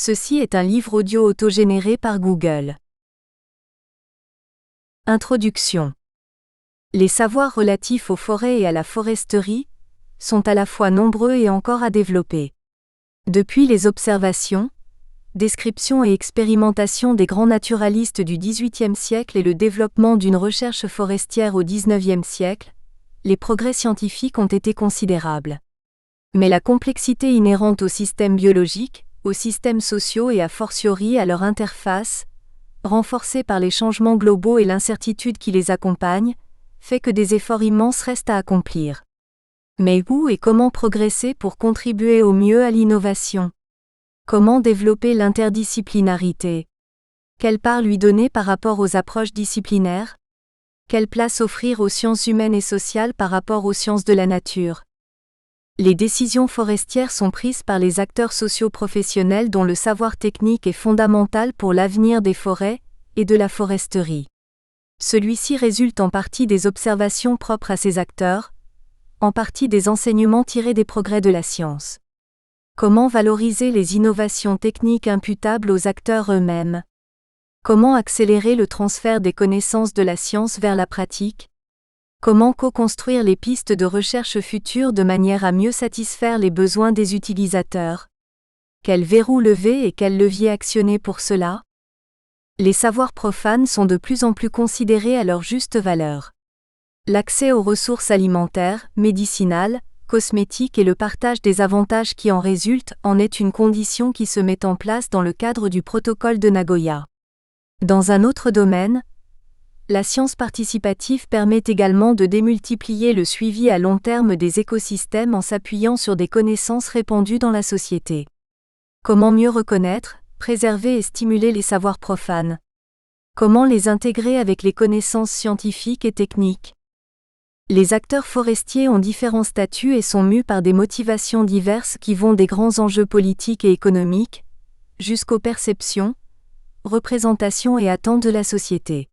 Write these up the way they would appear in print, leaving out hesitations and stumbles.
Ceci est un livre audio autogénéré par Google. Introduction. Les savoirs relatifs aux forêts et à la foresterie sont à la fois nombreux et encore à développer. Depuis les observations, descriptions et expérimentations des grands naturalistes du XVIIIe siècle et le développement d'une recherche forestière au XIXe siècle, les progrès scientifiques ont été considérables. Mais la complexité inhérente aux systèmes biologiques, aux systèmes sociaux et a fortiori à leur interface, renforcée par les changements globaux et l'incertitude qui les accompagnent, fait que des efforts immenses restent à accomplir. Mais où et comment progresser pour contribuer au mieux à l'innovation? Comment développer l'interdisciplinarité? Quelle part lui donner par rapport aux approches disciplinaires? Quelle place offrir aux sciences humaines et sociales par rapport aux sciences de la nature? Les décisions forestières sont prises par les acteurs socio-professionnels dont le savoir technique est fondamental pour l'avenir des forêts et de la foresterie. Celui-ci résulte en partie des observations propres à ces acteurs, en partie des enseignements tirés des progrès de la science. Comment valoriser les innovations techniques imputables aux acteurs eux-mêmes? Comment accélérer le transfert des connaissances de la science vers la pratique? Comment co-construire les pistes de recherche futures de manière à mieux satisfaire les besoins des utilisateurs? Quels verrous lever et quels leviers actionner pour cela? Les savoirs profanes sont de plus en plus considérés à leur juste valeur. L'accès aux ressources alimentaires, médicinales, cosmétiques et le partage des avantages qui en résultent en est une condition qui se met en place dans le cadre du protocole de Nagoya. Dans un autre domaine, la science participative permet également de démultiplier le suivi à long terme des écosystèmes en s'appuyant sur des connaissances répandues dans la société. Comment mieux reconnaître, préserver et stimuler les savoirs profanes? Comment les intégrer avec les connaissances scientifiques et techniques? Les acteurs forestiers ont différents statuts et sont mus par des motivations diverses qui vont des grands enjeux politiques et économiques, jusqu'aux perceptions, représentations et attentes de la société.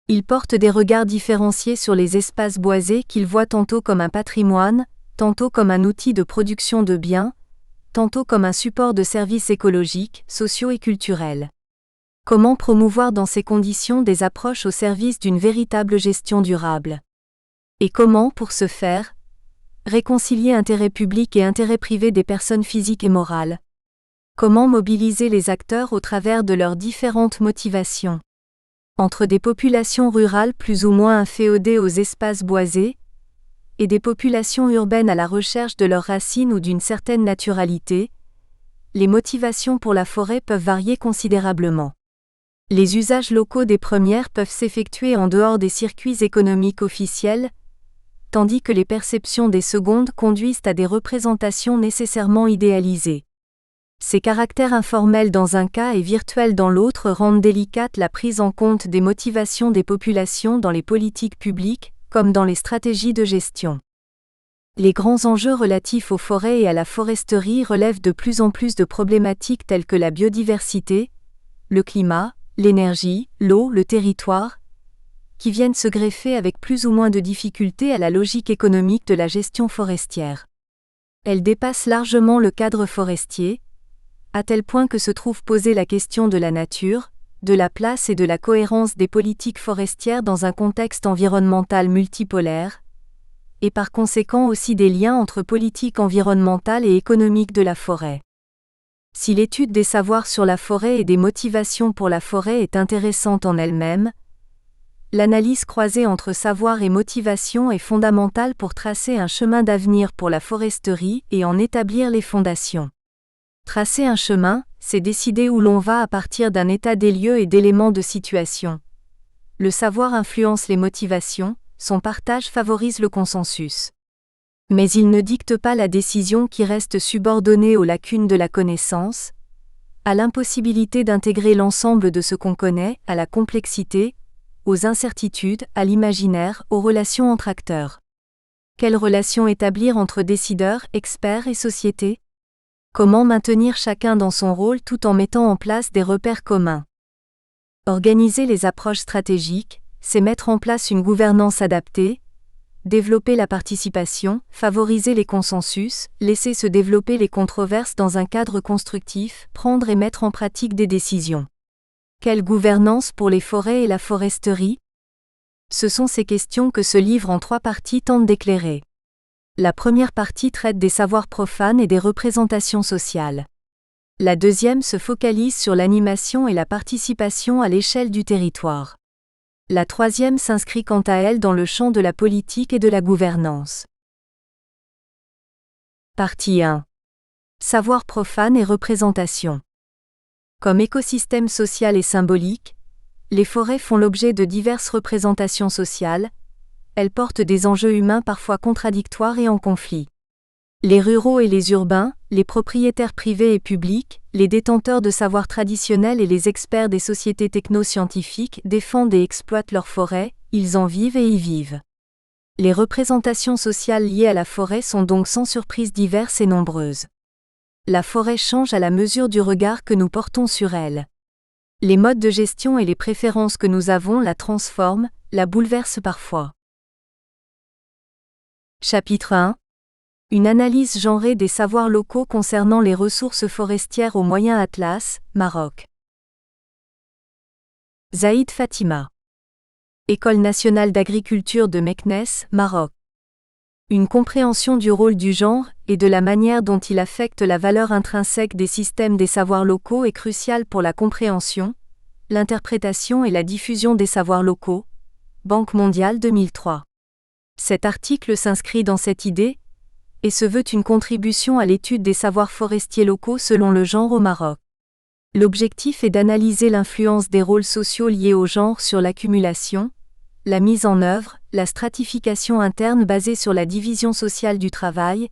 Ils portent des regards différenciés sur les espaces boisés qu'ils voient tantôt comme un patrimoine, tantôt comme un outil de production de biens, tantôt comme un support de services écologiques, sociaux et culturels. Comment promouvoir dans ces conditions des approches au service d'une véritable gestion durable? Et comment, pour ce faire, réconcilier intérêt public et intérêt privé des personnes physiques et morales? Comment mobiliser les acteurs au travers de leurs différentes motivations? Entre des populations rurales plus ou moins inféodées aux espaces boisés, et des populations urbaines à la recherche de leurs racines ou d'une certaine naturalité, les motivations pour la forêt peuvent varier considérablement. Les usages locaux des premières peuvent s'effectuer en dehors des circuits économiques officiels, tandis que les perceptions des secondes conduisent à des représentations nécessairement idéalisées. Ces caractères informels dans un cas et virtuels dans l'autre rendent délicate la prise en compte des motivations des populations dans les politiques publiques, comme dans les stratégies de gestion. Les grands enjeux relatifs aux forêts et à la foresterie relèvent de plus en plus de problématiques telles que la biodiversité, le climat, l'énergie, l'eau, le territoire, qui viennent se greffer avec plus ou moins de difficulté à la logique économique de la gestion forestière. Elles dépassent largement le cadre forestier, à tel point que se trouve posée la question de la nature, de la place et de la cohérence des politiques forestières dans un contexte environnemental multipolaire, et par conséquent aussi des liens entre politique environnementale et économique de la forêt. Si l'étude des savoirs sur la forêt et des motivations pour la forêt est intéressante en elle-même, l'analyse croisée entre savoir et motivation est fondamentale pour tracer un chemin d'avenir pour la foresterie et en établir les fondations. Tracer un chemin, c'est décider où l'on va à partir d'un état des lieux et d'éléments de situation. Le savoir influence les motivations, son partage favorise le consensus. Mais il ne dicte pas la décision qui reste subordonnée aux lacunes de la connaissance, à l'impossibilité d'intégrer l'ensemble de ce qu'on connaît, à la complexité, aux incertitudes, à l'imaginaire, aux relations entre acteurs. Quelles relations établir entre décideurs, experts et société? Comment maintenir chacun dans son rôle tout en mettant en place des repères communs? Organiser les approches stratégiques, c'est mettre en place une gouvernance adaptée, développer la participation, favoriser les consensus, laisser se développer les controverses dans un cadre constructif, prendre et mettre en pratique des décisions. Quelle gouvernance pour les forêts et la foresterie ? Ce sont ces questions que ce livre en 3 parties tente d'éclairer. La première partie traite des savoirs profanes et des représentations sociales. La deuxième se focalise sur l'animation et la participation à l'échelle du territoire. La troisième s'inscrit quant à elle dans le champ de la politique et de la gouvernance. Partie 1. Savoir profane et représentation. Comme écosystème social et symbolique, les forêts font l'objet de diverses représentations sociales. Elles portent des enjeux humains parfois contradictoires et en conflit. Les ruraux et les urbains, les propriétaires privés et publics, les détenteurs de savoirs traditionnels et les experts des sociétés technoscientifiques défendent et exploitent leurs forêts, ils en vivent et y vivent. Les représentations sociales liées à la forêt sont donc sans surprise diverses et nombreuses. La forêt change à la mesure du regard que nous portons sur elle. Les modes de gestion et les préférences que nous avons la transforment, la bouleversent parfois. Chapitre 1. Une analyse genrée des savoirs locaux concernant les ressources forestières au Moyen Atlas, Maroc. Zaïd Fatima. École nationale d'agriculture de Meknès, Maroc. Une compréhension du rôle du genre et de la manière dont il affecte la valeur intrinsèque des systèmes des savoirs locaux est cruciale pour la compréhension, l'interprétation et la diffusion des savoirs locaux. Banque mondiale 2003. Cet article s'inscrit dans cette idée et se veut une contribution à l'étude des savoirs forestiers locaux selon le genre au Maroc. L'objectif est d'analyser l'influence des rôles sociaux liés au genre sur l'accumulation, la mise en œuvre, la stratification interne basée sur la division sociale du travail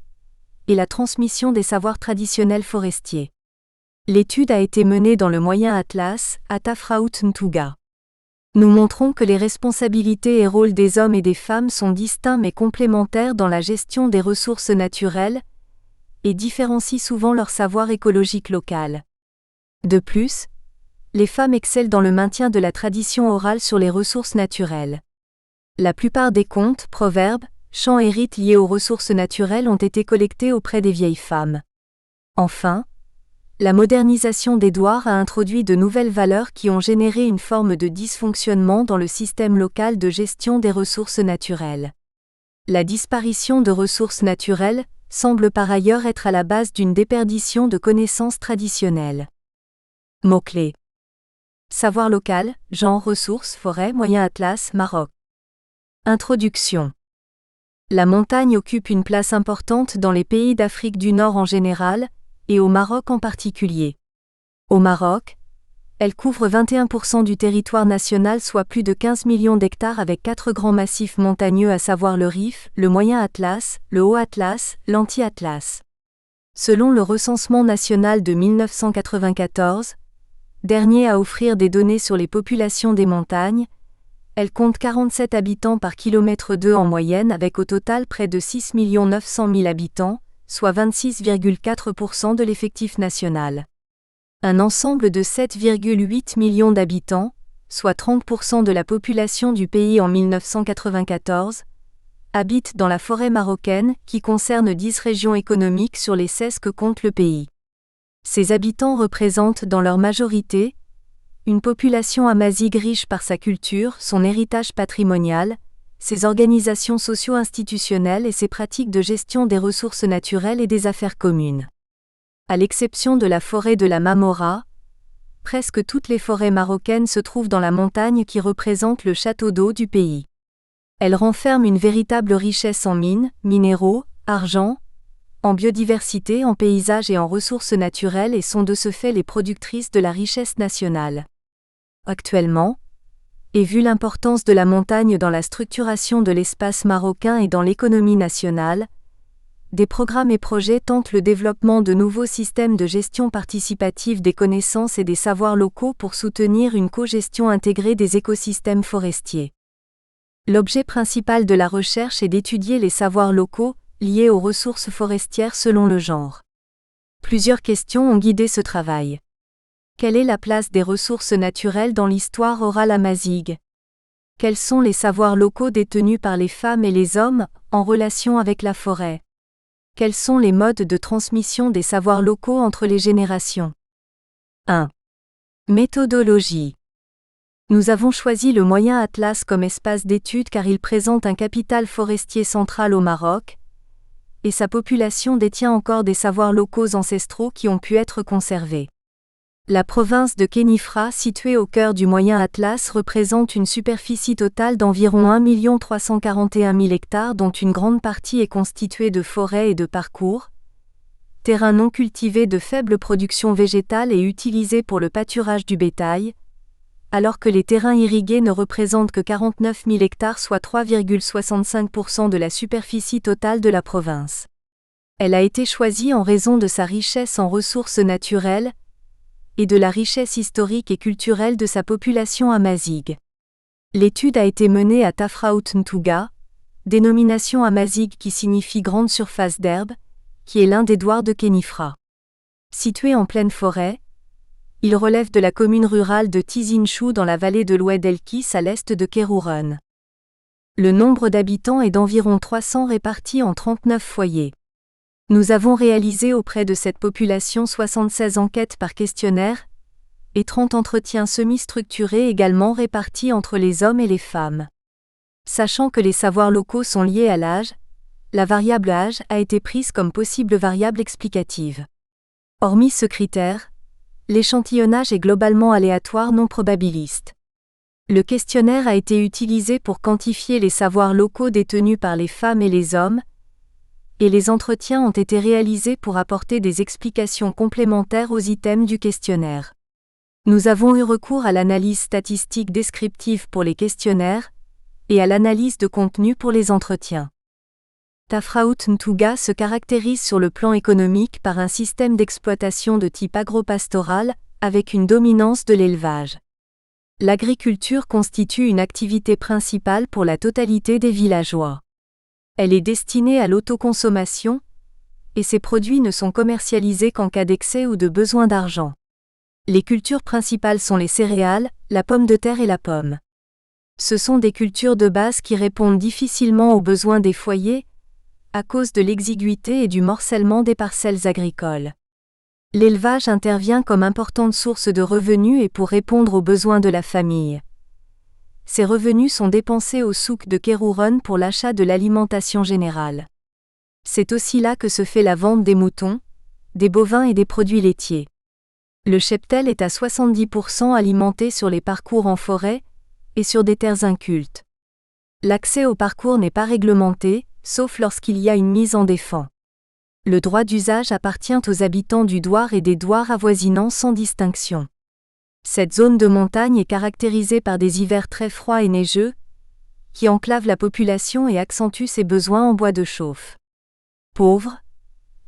et la transmission des savoirs traditionnels forestiers. L'étude a été menée dans le Moyen Atlas, à Tafraout Ntouga. Nous montrons que les responsabilités et rôles des hommes et des femmes sont distincts mais complémentaires dans la gestion des ressources naturelles et différencient souvent leur savoir écologique local. De plus, les femmes excellent dans le maintien de la tradition orale sur les ressources naturelles. La plupart des contes, proverbes, chants et rites liés aux ressources naturelles ont été collectés auprès des vieilles femmes. Enfin, la modernisation d'Édouard a introduit de nouvelles valeurs qui ont généré une forme de dysfonctionnement dans le système local de gestion des ressources naturelles. La disparition de ressources naturelles semble par ailleurs être à la base d'une déperdition de connaissances traditionnelles. Mots-clés. Savoir local, genre, ressources, forêt, Moyen Atlas, Maroc. Introduction. La montagne occupe une place importante dans les pays d'Afrique du Nord en général, et au Maroc en particulier. Au Maroc, elle couvre 21% du territoire national, soit plus de 15 millions d'hectares avec 4 grands massifs montagneux à savoir le Rif, le Moyen Atlas, le Haut Atlas, l'Anti-Atlas. Selon le recensement national de 1994, dernier à offrir des données sur les populations des montagnes, elle compte 47 habitants par kilomètre 2 en moyenne avec au total près de 6 900 000 habitants, soit 26,4% de l'effectif national. Un ensemble de 7,8 millions d'habitants, soit 30% de la population du pays en 1994, habitent dans la forêt marocaine, qui concerne 10 régions économiques sur les 16 que compte le pays. Ces habitants représentent dans leur majorité une population amazighe riche par sa culture, son héritage patrimonial, ses organisations socio-institutionnelles et ses pratiques de gestion des ressources naturelles et des affaires communes. À l'exception de la forêt de la Mamora, presque toutes les forêts marocaines se trouvent dans la montagne qui représente le château d'eau du pays. Elles renferment une véritable richesse en mines, minéraux, argent, en biodiversité, en paysages et en ressources naturelles et sont de ce fait les productrices de la richesse nationale. Actuellement, et vu l'importance de la montagne dans la structuration de l'espace marocain et dans l'économie nationale, des programmes et projets tentent le développement de nouveaux systèmes de gestion participative des connaissances et des savoirs locaux pour soutenir une cogestion intégrée des écosystèmes forestiers. L'objet principal de la recherche est d'étudier les savoirs locaux liés aux ressources forestières selon le genre. Plusieurs questions ont guidé ce travail. Quelle est la place des ressources naturelles dans l'histoire orale amazighe ? Quels sont les savoirs locaux détenus par les femmes et les hommes en relation avec la forêt? Quels sont les modes de transmission des savoirs locaux entre les générations? 1. Méthodologie. Nous avons choisi le Moyen Atlas comme espace d'étude car il présente un capital forestier central au Maroc, et sa population détient encore des savoirs locaux ancestraux qui ont pu être conservés. La province de Khénifra, située au cœur du Moyen Atlas, représente une superficie totale d'environ 1 341 000 hectares dont une grande partie est constituée de forêts et de parcours, terrains non cultivés de faible production végétale et utilisés pour le pâturage du bétail, alors que les terrains irrigués ne représentent que 49 000 hectares soit 3,65% de la superficie totale de la province. Elle a été choisie en raison de sa richesse en ressources naturelles, et de la richesse historique et culturelle de sa population amazighe. L'étude a été menée à Tafraout Ntouga, dénomination amazighe qui signifie grande surface d'herbe, qui est l'un des douars de Khénifra. Situé en pleine forêt, il relève de la commune rurale de Tizinchou dans la vallée de l'Oued El-Kis à l'est de Kérouren. Le nombre d'habitants est d'environ 300 répartis en 39 foyers. Nous avons réalisé auprès de cette population 76 enquêtes par questionnaire et 30 entretiens semi-structurés également répartis entre les hommes et les femmes. Sachant que les savoirs locaux sont liés à l'âge, la variable âge a été prise comme possible variable explicative. Hormis ce critère, l'échantillonnage est globalement aléatoire non probabiliste. Le questionnaire a été utilisé pour quantifier les savoirs locaux détenus par les femmes et les hommes, et les entretiens ont été réalisés pour apporter des explications complémentaires aux items du questionnaire. Nous avons eu recours à l'analyse statistique descriptive pour les questionnaires et à l'analyse de contenu pour les entretiens. Tafraout Ntouga se caractérise sur le plan économique par un système d'exploitation de type agropastoral, avec une dominance de l'élevage. L'agriculture constitue une activité principale pour la totalité des villageois. Elle est destinée à l'autoconsommation, et ses produits ne sont commercialisés qu'en cas d'excès ou de besoin d'argent. Les cultures principales sont les céréales, la pomme de terre et la pomme. Ce sont des cultures de base qui répondent difficilement aux besoins des foyers, à cause de l'exiguïté et du morcellement des parcelles agricoles. L'élevage intervient comme importante source de revenus et pour répondre aux besoins de la famille. Ces revenus sont dépensés au souk de Kérouren pour l'achat de l'alimentation générale. C'est aussi là que se fait la vente des moutons, des bovins et des produits laitiers. Le cheptel est à 70% alimenté sur les parcours en forêt et sur des terres incultes. L'accès au parcours n'est pas réglementé, sauf lorsqu'il y a une mise en défend. Le droit d'usage appartient aux habitants du douar et des douars avoisinants sans distinction. Cette zone de montagne est caractérisée par des hivers très froids et neigeux, qui enclavent la population et accentuent ses besoins en bois de chauffe. Pauvre,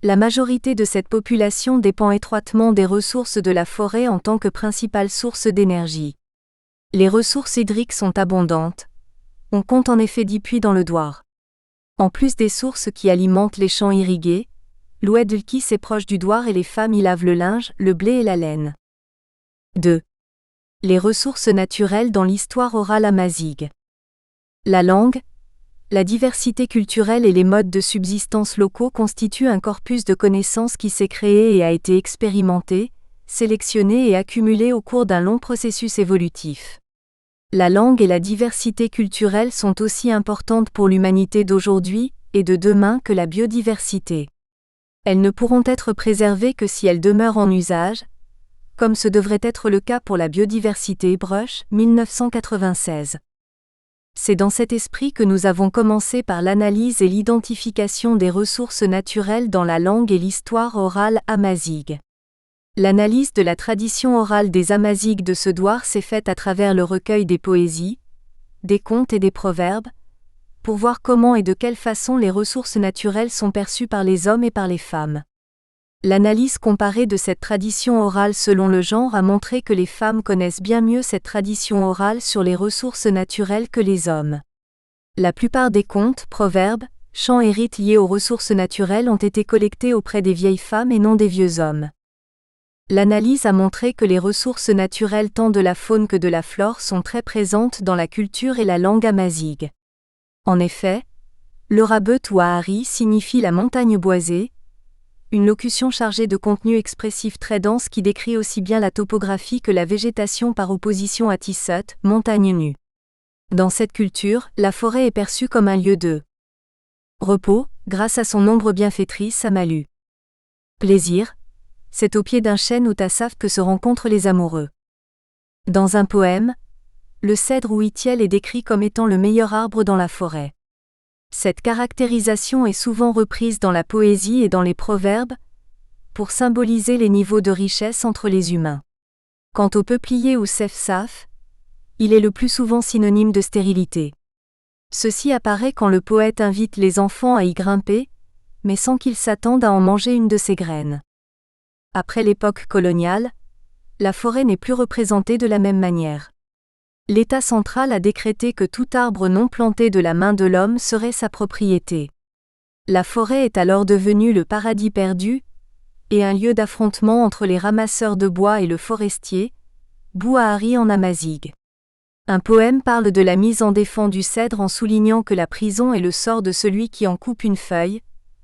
la majorité de cette population dépend étroitement des ressources de la forêt en tant que principale source d'énergie. Les ressources hydriques sont abondantes. On compte en effet 10 puits dans le douar. En plus des sources qui alimentent les champs irrigués, l'Oued El-Kis est proche du douar et les femmes y lavent le linge, le blé et la laine. 2. Les ressources naturelles dans l'histoire orale amazighe. La langue, la diversité culturelle et les modes de subsistance locaux constituent un corpus de connaissances qui s'est créé et a été expérimenté, sélectionné et accumulé au cours d'un long processus évolutif. La langue et la diversité culturelle sont aussi importantes pour l'humanité d'aujourd'hui et de demain que la biodiversité. Elles ne pourront être préservées que si elles demeurent en usage, comme ce devrait être le cas pour la biodiversité. Brush, 1996. C'est dans cet esprit que nous avons commencé par l'analyse et l'identification des ressources naturelles dans la langue et l'histoire orale amazighe. L'analyse de la tradition orale des Amazighes de ce douar s'est faite à travers le recueil des poésies, des contes et des proverbes, pour voir comment et de quelle façon les ressources naturelles sont perçues par les hommes et par les femmes. L'analyse comparée de cette tradition orale selon le genre a montré que les femmes connaissent bien mieux cette tradition orale sur les ressources naturelles que les hommes. La plupart des contes, proverbes, chants et rites liés aux ressources naturelles ont été collectés auprès des vieilles femmes et non des vieux hommes. L'analyse a montré que les ressources naturelles tant de la faune que de la flore sont très présentes dans la culture et la langue amazigh. En effet, l'Orabet ou Ahari signifie la montagne boisée, une locution chargée de contenu expressif très dense qui décrit aussi bien la topographie que la végétation par opposition à Tissot, montagne nue. Dans cette culture, la forêt est perçue comme un lieu de repos, grâce à son ombre bienfaitrice à Malu. Plaisir, c'est au pied d'un chêne ou tassaf que se rencontrent les amoureux. Dans un poème, le cèdre ou itiel est décrit comme étant le meilleur arbre dans la forêt. Cette caractérisation est souvent reprise dans la poésie et dans les proverbes, pour symboliser les niveaux de richesse entre les humains. Quant au peuplier ou sefsaf, il est le plus souvent synonyme de stérilité. Ceci apparaît quand le poète invite les enfants à y grimper, mais sans qu'ils s'attendent à en manger une de ses graines. Après l'époque coloniale, la forêt n'est plus représentée de la même manière. L'État central a décrété que tout arbre non planté de la main de l'homme serait sa propriété. La forêt est alors devenue le paradis perdu, et un lieu d'affrontement entre les ramasseurs de bois et le forestier, Bouahari en amazigh. Un poème parle de la mise en défense du cèdre en soulignant que la prison est le sort de celui qui en coupe une feuille,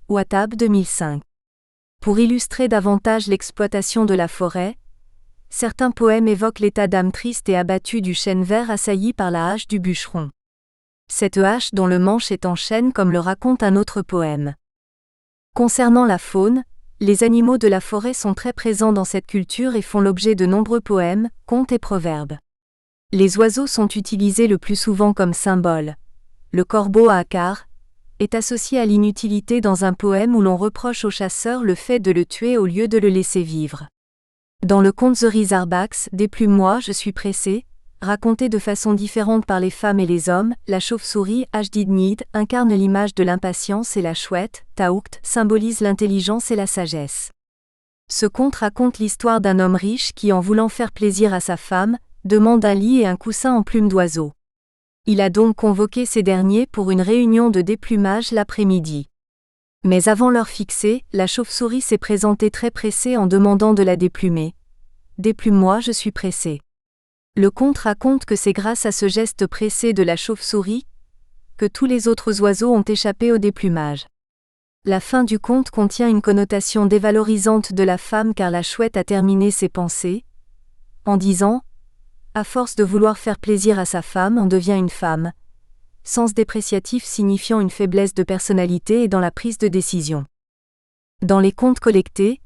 Ouattab 2005. Pour illustrer davantage l'exploitation de la forêt, certains poèmes évoquent l'état d'âme triste et abattu du chêne vert assailli par la hache du bûcheron. Cette hache dont le manche est en chêne comme le raconte un autre poème. Concernant la faune, les animaux de la forêt sont très présents dans cette culture et font l'objet de nombreux poèmes, contes et proverbes. Les oiseaux sont utilisés le plus souvent comme symbole. Le corbeau à Akar est associé à l'inutilité dans un poème où l'on reproche au chasseur le fait de le tuer au lieu de le laisser vivre. Dans le conte The Rizarbax, Déplume-moi, je suis pressé, raconté de façon différente par les femmes et les hommes, la chauve-souris, Ajdidnid, incarne l'image de l'impatience et la chouette, Taoukt, symbolise l'intelligence et la sagesse. Ce conte raconte l'histoire d'un homme riche qui, en voulant faire plaisir à sa femme, demande un lit et un coussin en plumes d'oiseau. Il a donc convoqué ces derniers pour une réunion de déplumage l'après-midi. Mais avant l'heure fixée, la chauve-souris s'est présentée très pressée en demandant de la déplumer. « Déplume-moi, je suis pressée. » Le conte raconte que c'est grâce à ce geste pressé de la chauve-souris que tous les autres oiseaux ont échappé au déplumage. La fin du conte contient une connotation dévalorisante de la femme car la chouette a terminé ses pensées en disant « À force de vouloir faire plaisir à sa femme, on devient une femme », sens dépréciatif signifiant une faiblesse de personnalité et dans la prise de décision. Dans les contes collectés,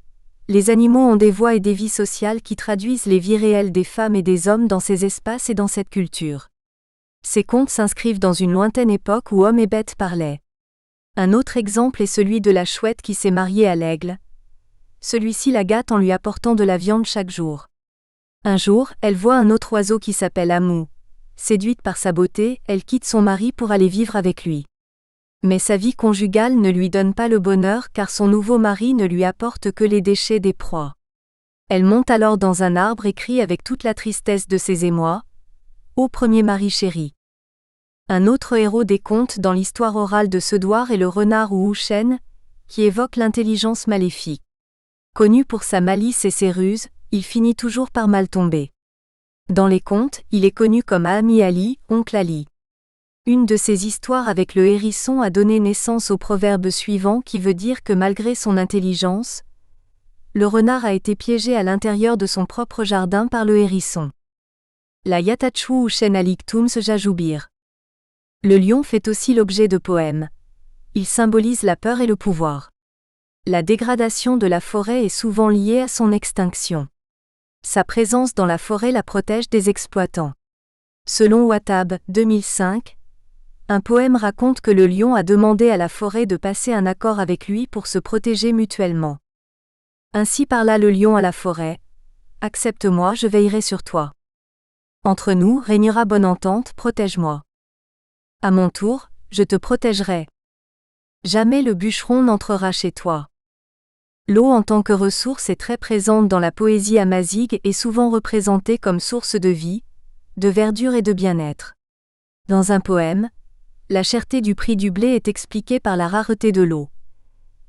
les animaux ont des voix et des vies sociales qui traduisent les vies réelles des femmes et des hommes dans ces espaces et dans cette culture. Ces contes s'inscrivent dans une lointaine époque où hommes et bêtes parlaient. Un autre exemple est celui de la chouette qui s'est mariée à l'aigle. Celui-ci la gâte en lui apportant de la viande chaque jour. Un jour, elle voit un autre oiseau qui s'appelle Amou. Séduite par sa beauté, elle quitte son mari pour aller vivre avec lui. Mais sa vie conjugale ne lui donne pas le bonheur car son nouveau mari ne lui apporte que les déchets des proies. Elle monte alors dans un arbre et crie avec toute la tristesse de ses émois « Ô premier mari chéri !» Un autre héros des contes dans l'histoire orale de Sedouar est le renard ou Houchen, qui évoque l'intelligence maléfique. Connu pour sa malice et ses ruses, il finit toujours par mal tomber. Dans les contes, il est connu comme Ami Ali, oncle Ali. Une de ses histoires avec le hérisson a donné naissance au proverbe suivant qui veut dire que malgré son intelligence, le renard a été piégé à l'intérieur de son propre jardin par le hérisson. La Yatachu ou Shen Aliktum se Jajoubir. Le lion fait aussi l'objet de poèmes. Il symbolise la peur et le pouvoir. La dégradation de la forêt est souvent liée à son extinction. Sa présence dans la forêt la protège des exploitants. Selon Ouattab, 2005, un poème raconte que le lion a demandé à la forêt de passer un accord avec lui pour se protéger mutuellement. Ainsi parla le lion à la forêt. « Accepte-moi, je veillerai sur toi. Entre nous régnera bonne entente, protège-moi. À mon tour, je te protégerai. Jamais le bûcheron n'entrera chez toi. » L'eau en tant que ressource est très présente dans la poésie amazigh et souvent représentée comme source de vie, de verdure et de bien-être. Dans un poème, la cherté du prix du blé est expliquée par la rareté de l'eau.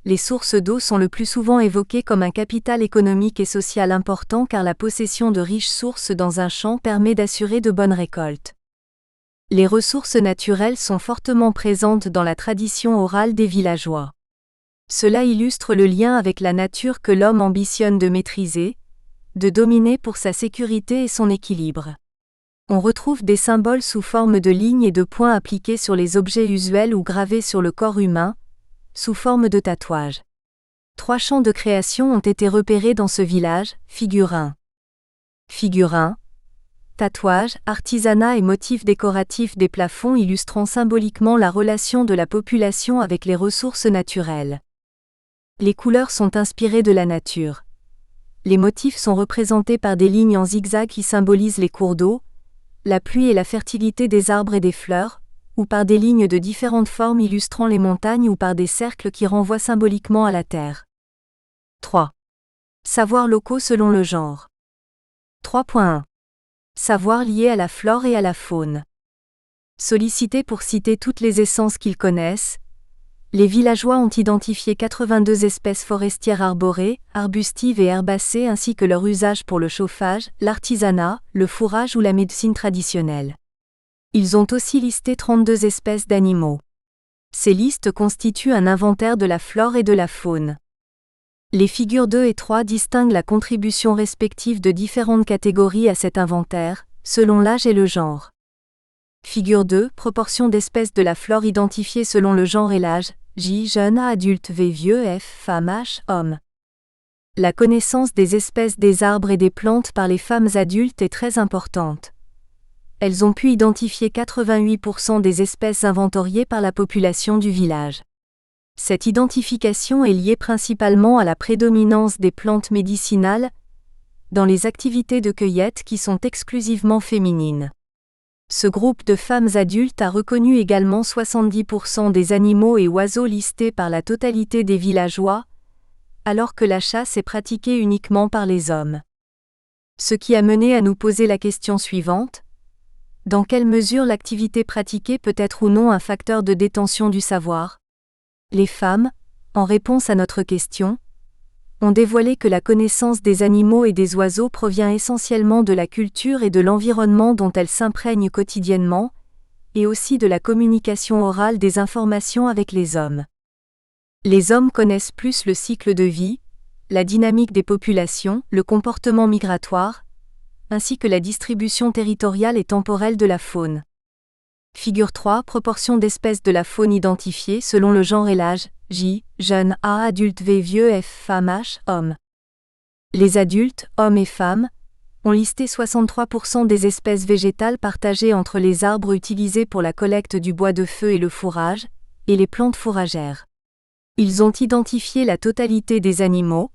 Les sources d'eau sont le plus souvent évoquées comme un capital économique et social important car la possession de riches sources dans un champ permet d'assurer de bonnes récoltes. Les ressources naturelles sont fortement présentes dans la tradition orale des villageois. Cela illustre le lien avec la nature que l'homme ambitionne de maîtriser, de dominer pour sa sécurité et son équilibre. On retrouve des symboles sous forme de lignes et de points appliqués sur les objets usuels ou gravés sur le corps humain, sous forme de tatouages. 3 champs de création ont été repérés dans ce village, figure 1. Figure 1. Tatouages, artisanat et motifs décoratifs des plafonds illustrant symboliquement la relation de la population avec les ressources naturelles. Les couleurs sont inspirées de la nature. Les motifs sont représentés par des lignes en zigzag qui symbolisent les cours d'eau, la pluie et la fertilité des arbres et des fleurs, ou par des lignes de différentes formes illustrant les montagnes ou par des cercles qui renvoient symboliquement à la terre. 3. Savoirs locaux selon le genre. 3.1. Savoirs liés à la flore et à la faune. Sollicités pour citer toutes les essences qu'ils connaissent, les villageois ont identifié 82 espèces forestières arborées, arbustives et herbacées ainsi que leur usage pour le chauffage, l'artisanat, le fourrage ou la médecine traditionnelle. Ils ont aussi listé 32 espèces d'animaux. Ces listes constituent un inventaire de la flore et de la faune. Les figures 2 et 3 distinguent la contribution respective de différentes catégories à cet inventaire, selon l'âge et le genre. Figure 2, proportion d'espèces de la flore identifiées selon le genre et l'âge, J, jeune, A, adulte, V, vieux, F, femme, H, homme. La connaissance des espèces des arbres et des plantes par les femmes adultes est très importante. Elles ont pu identifier 88% des espèces inventoriées par la population du village. Cette identification est liée principalement à la prédominance des plantes médicinales dans les activités de cueillette qui sont exclusivement féminines. Ce groupe de femmes adultes a reconnu également 70% des animaux et oiseaux listés par la totalité des villageois, alors que la chasse est pratiquée uniquement par les hommes. Ce qui a mené à nous poser la question suivante: dans quelle mesure l'activité pratiquée peut être ou non un facteur de détention du savoir? Les femmes, en réponse à notre question, ont dévoilé que la connaissance des animaux et des oiseaux provient essentiellement de la culture et de l'environnement dont elles s'imprègnent quotidiennement, et aussi de la communication orale des informations avec les hommes. Les hommes connaissent plus le cycle de vie, la dynamique des populations, le comportement migratoire, ainsi que la distribution territoriale et temporelle de la faune. Figure 3, proportion d'espèces de la faune identifiées selon le genre et l'âge, J, jeune, A, adulte, V, vieux, F, femme, H, homme. Les adultes, hommes et femmes, ont listé 63% des espèces végétales partagées entre les arbres utilisés pour la collecte du bois de feu et le fourrage, et les plantes fourragères. Ils ont identifié la totalité des animaux,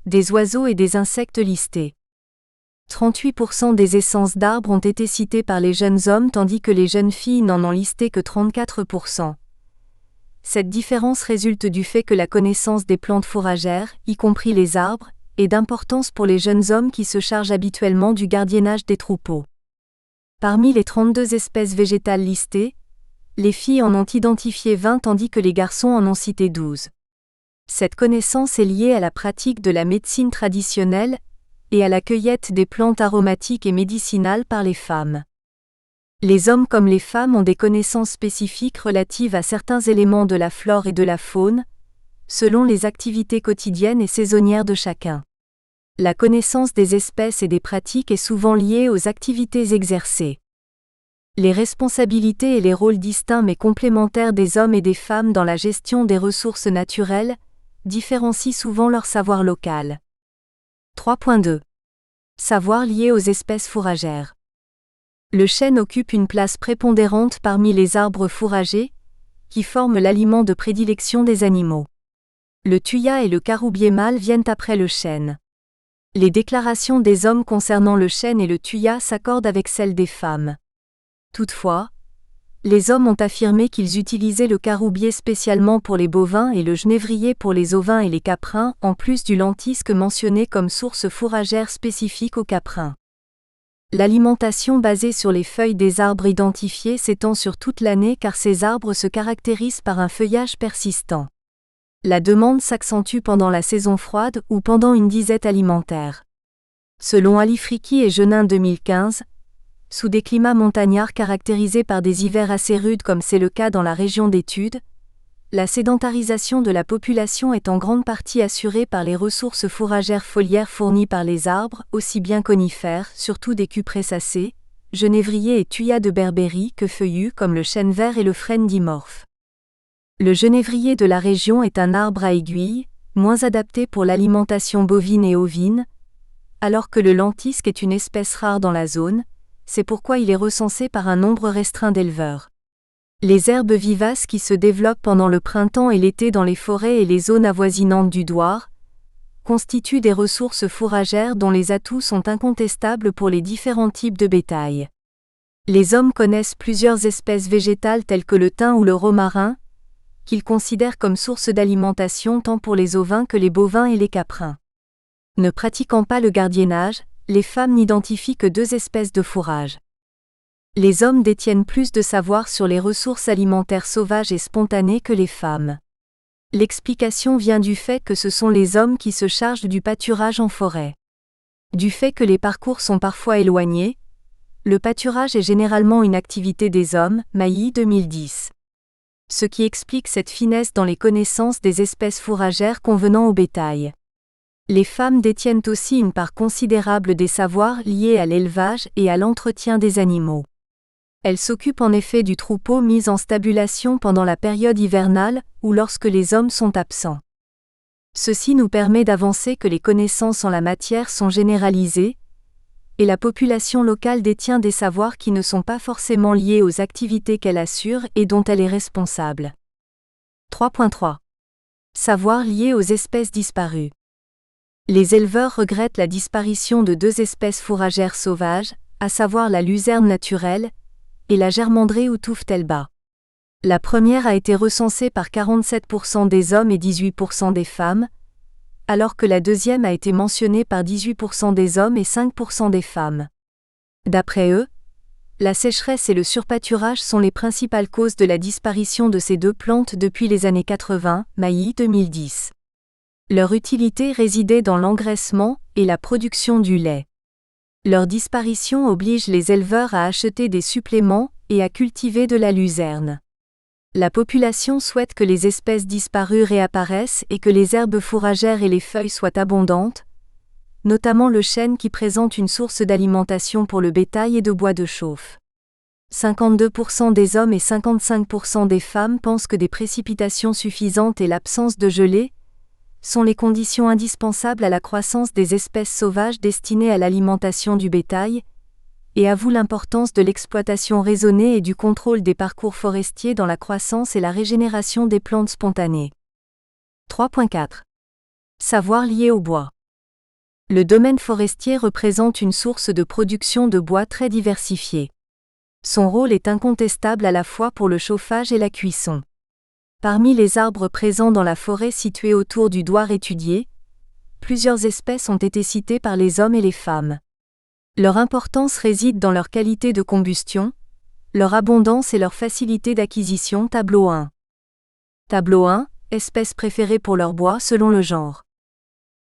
des oiseaux et des insectes listés. 38% des essences d'arbres ont été citées par les jeunes hommes tandis que les jeunes filles n'en ont listé que 34%. Cette différence résulte du fait que la connaissance des plantes fourragères, y compris les arbres, est d'importance pour les jeunes hommes qui se chargent habituellement du gardiennage des troupeaux. Parmi les 32 espèces végétales listées, les filles en ont identifié 20 tandis que les garçons en ont cité 12. Cette connaissance est liée à la pratique de la médecine traditionnelle et à la cueillette des plantes aromatiques et médicinales par les femmes. Les hommes comme les femmes ont des connaissances spécifiques relatives à certains éléments de la flore et de la faune, selon les activités quotidiennes et saisonnières de chacun. La connaissance des espèces et des pratiques est souvent liée aux activités exercées. Les responsabilités et les rôles distincts mais complémentaires des hommes et des femmes dans la gestion des ressources naturelles différencient souvent leur savoir local. 3.2. Savoir lié aux espèces fourragères. Le chêne occupe une place prépondérante parmi les arbres fourragers, qui forment l'aliment de prédilection des animaux. Le thuya et le caroubier mâle viennent après le chêne. Les déclarations des hommes concernant le chêne et le thuya s'accordent avec celles des femmes. Toutefois, les hommes ont affirmé qu'ils utilisaient le caroubier spécialement pour les bovins et le genévrier pour les ovins et les caprins, en plus du lentisque mentionné comme source fourragère spécifique aux caprins. L'alimentation basée sur les feuilles des arbres identifiés s'étend sur toute l'année car ces arbres se caractérisent par un feuillage persistant. La demande s'accentue pendant la saison froide ou pendant une disette alimentaire. Selon Ali Friki et Genin 2015, sous des climats montagnards caractérisés par des hivers assez rudes comme c'est le cas dans la région d'études, la sédentarisation de la population est en grande partie assurée par les ressources fourragères foliaires fournies par les arbres, aussi bien conifères, surtout des cupressacées, genévriers et thuyas de Berbérie que feuillus comme le chêne vert et le frêne dimorphe. Le genévrier de la région est un arbre à aiguilles, moins adapté pour l'alimentation bovine et ovine, alors que le lentisque est une espèce rare dans la zone, c'est pourquoi il est recensé par un nombre restreint d'éleveurs. Les herbes vivaces qui se développent pendant le printemps et l'été dans les forêts et les zones avoisinantes du Douar constituent des ressources fourragères dont les atouts sont incontestables pour les différents types de bétail. Les hommes connaissent plusieurs espèces végétales telles que le thym ou le romarin, qu'ils considèrent comme source d'alimentation tant pour les ovins que les bovins et les caprins. Ne pratiquant pas le gardiennage, les femmes n'identifient que 2 espèces de fourrage. Les hommes détiennent plus de savoir sur les ressources alimentaires sauvages et spontanées que les femmes. L'explication vient du fait que ce sont les hommes qui se chargent du pâturage en forêt. Du fait que les parcours sont parfois éloignés, le pâturage est généralement une activité des hommes, Mailly 2010. Ce qui explique cette finesse dans les connaissances des espèces fourragères convenant au bétail. Les femmes détiennent aussi une part considérable des savoirs liés à l'élevage et à l'entretien des animaux. Elles s'occupent en effet du troupeau mis en stabulation pendant la période hivernale ou lorsque les hommes sont absents. Ceci nous permet d'avancer que les connaissances en la matière sont généralisées, et la population locale détient des savoirs qui ne sont pas forcément liés aux activités qu'elle assure et dont elle est responsable. 3.3. Savoirs liés aux espèces disparues. Les éleveurs regrettent la disparition de 2 espèces fourragères sauvages, à savoir la luzerne naturelle et la germandrée ou touffe-telba. La première a été recensée par 47% des hommes et 18% des femmes, alors que la deuxième a été mentionnée par 18% des hommes et 5% des femmes. D'après eux, la sécheresse et le surpâturage sont les principales causes de la disparition de ces 2 plantes depuis les années 80, Mailly 2010. Leur utilité résidait dans l'engraissement et la production du lait. Leur disparition oblige les éleveurs à acheter des suppléments et à cultiver de la luzerne. La population souhaite que les espèces disparues réapparaissent et que les herbes fourragères et les feuilles soient abondantes, notamment le chêne qui présente une source d'alimentation pour le bétail et de bois de chauffe. 52% des hommes et 55% des femmes pensent que des précipitations suffisantes et l'absence de gelée sont les conditions indispensables à la croissance des espèces sauvages destinées à l'alimentation du bétail, et avouent l'importance de l'exploitation raisonnée et du contrôle des parcours forestiers dans la croissance et la régénération des plantes spontanées. 3.4. Savoir lié au bois. Le domaine forestier représente une source de production de bois très diversifiée. Son rôle est incontestable à la fois pour le chauffage et la cuisson. Parmi les arbres présents dans la forêt située autour du Douar étudié, plusieurs espèces ont été citées par les hommes et les femmes. Leur importance réside dans leur qualité de combustion, leur abondance et leur facilité d'acquisition. Tableau 1. Tableau 1, espèces préférées pour leur bois selon le genre.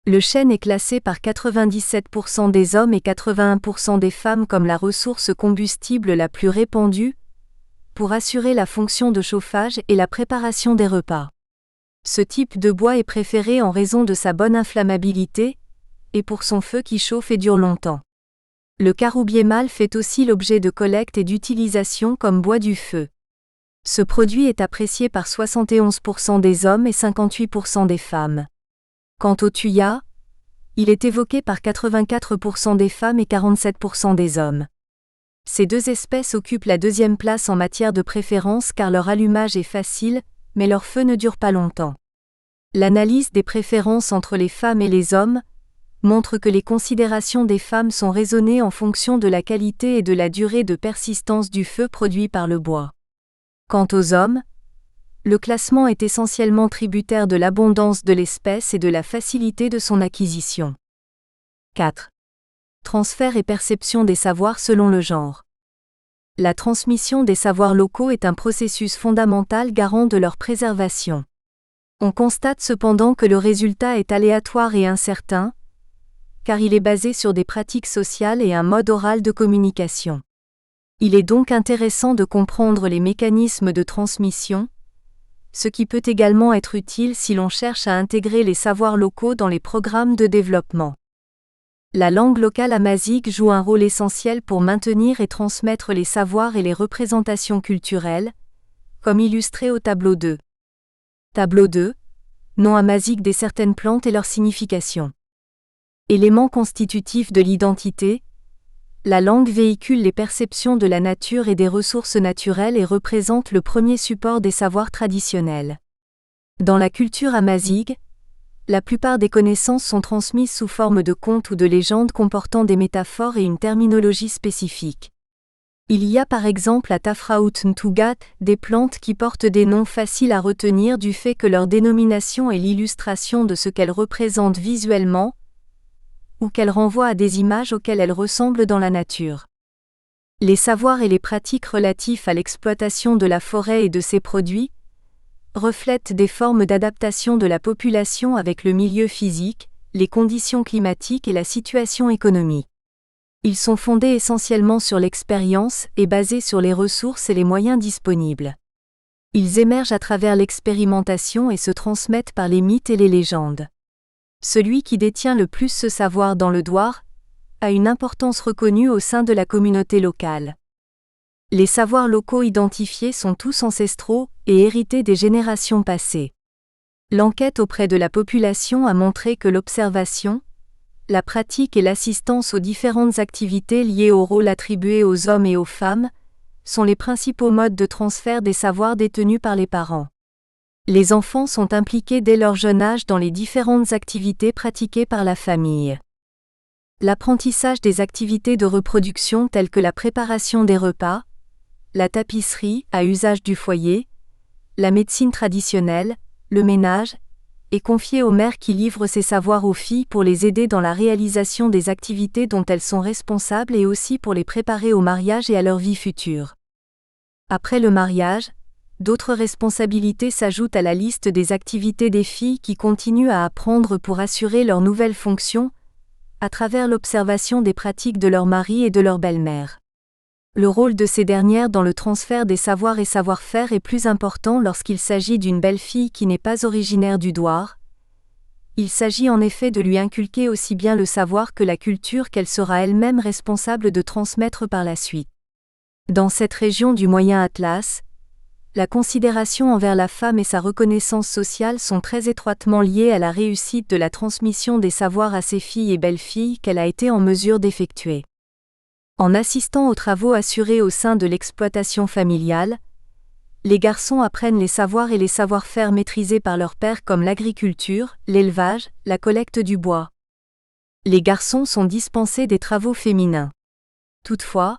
Le chêne est classé par 97% des hommes et 81% des femmes comme la ressource combustible la plus répandue, pour assurer la fonction de chauffage et la préparation des repas. Ce type de bois est préféré en raison de sa bonne inflammabilité, et pour son feu qui chauffe et dure longtemps. Le caroubier mâle fait aussi l'objet de collecte et d'utilisation comme bois du feu. Ce produit est apprécié par 71% des hommes et 58% des femmes. Quant au thuya, il est évoqué par 84% des femmes et 47% des hommes. Ces 2 espèces occupent la 2e place en matière de préférence car leur allumage est facile, mais leur feu ne dure pas longtemps. L'analyse des préférences entre les femmes et les hommes montre que les considérations des femmes sont raisonnées en fonction de la qualité et de la durée de persistance du feu produit par le bois. Quant aux hommes, le classement est essentiellement tributaire de l'abondance de l'espèce et de la facilité de son acquisition. 4. Transfert et perception des savoirs selon le genre. La transmission des savoirs locaux est un processus fondamental garant de leur préservation. On constate cependant que le résultat est aléatoire et incertain, car il est basé sur des pratiques sociales et un mode oral de communication. Il est donc intéressant de comprendre les mécanismes de transmission, ce qui peut également être utile si l'on cherche à intégrer les savoirs locaux dans les programmes de développement. La langue locale amazigh joue un rôle essentiel pour maintenir et transmettre les savoirs et les représentations culturelles, comme illustré au tableau 2. Tableau 2. Nom amazigh des certaines plantes et leur signification. Élément constitutif de l'identité, la langue véhicule les perceptions de la nature et des ressources naturelles et représente le premier support des savoirs traditionnels. Dans la culture amazigh, la plupart des connaissances sont transmises sous forme de contes ou de légendes comportant des métaphores et une terminologie spécifique. Il y a par exemple à Tafraout Ntugat des plantes qui portent des noms faciles à retenir du fait que leur dénomination est l'illustration de ce qu'elles représentent visuellement, ou qu'elles renvoient à des images auxquelles elles ressemblent dans la nature. Les savoirs et les pratiques relatifs à l'exploitation de la forêt et de ses produits reflètent des formes d'adaptation de la population avec le milieu physique, les conditions climatiques et la situation économique. Ils sont fondés essentiellement sur l'expérience et basés sur les ressources et les moyens disponibles. Ils émergent à travers l'expérimentation et se transmettent par les mythes et les légendes. Celui qui détient le plus ce savoir dans le douar a une importance reconnue au sein de la communauté locale. Les savoirs locaux identifiés sont tous ancestraux et hérités des générations passées. L'enquête auprès de la population a montré que l'observation, la pratique et l'assistance aux différentes activités liées au rôle attribué aux hommes et aux femmes sont les principaux modes de transfert des savoirs détenus par les parents. Les enfants sont impliqués dès leur jeune âge dans les différentes activités pratiquées par la famille. L'apprentissage des activités de reproduction telles que la préparation des repas, la tapisserie à usage du foyer, la médecine traditionnelle, le ménage, est confié aux mères qui livrent ces savoirs aux filles pour les aider dans la réalisation des activités dont elles sont responsables et aussi pour les préparer au mariage et à leur vie future. Après le mariage, d'autres responsabilités s'ajoutent à la liste des activités des filles qui continuent à apprendre pour assurer leurs nouvelles fonctions, à travers l'observation des pratiques de leur mari et de leur belle-mère. Le rôle de ces dernières dans le transfert des savoirs et savoir-faire est plus important lorsqu'il s'agit d'une belle-fille qui n'est pas originaire du douar. Il s'agit en effet de lui inculquer aussi bien le savoir que la culture qu'elle sera elle-même responsable de transmettre par la suite. Dans cette région du Moyen Atlas, la considération envers la femme et sa reconnaissance sociale sont très étroitement liées à la réussite de la transmission des savoirs à ses filles et belles-filles qu'elle a été en mesure d'effectuer. En assistant aux travaux assurés au sein de l'exploitation familiale, les garçons apprennent les savoirs et les savoir-faire maîtrisés par leur père comme l'agriculture, l'élevage, la collecte du bois. Les garçons sont dispensés des travaux féminins. Toutefois,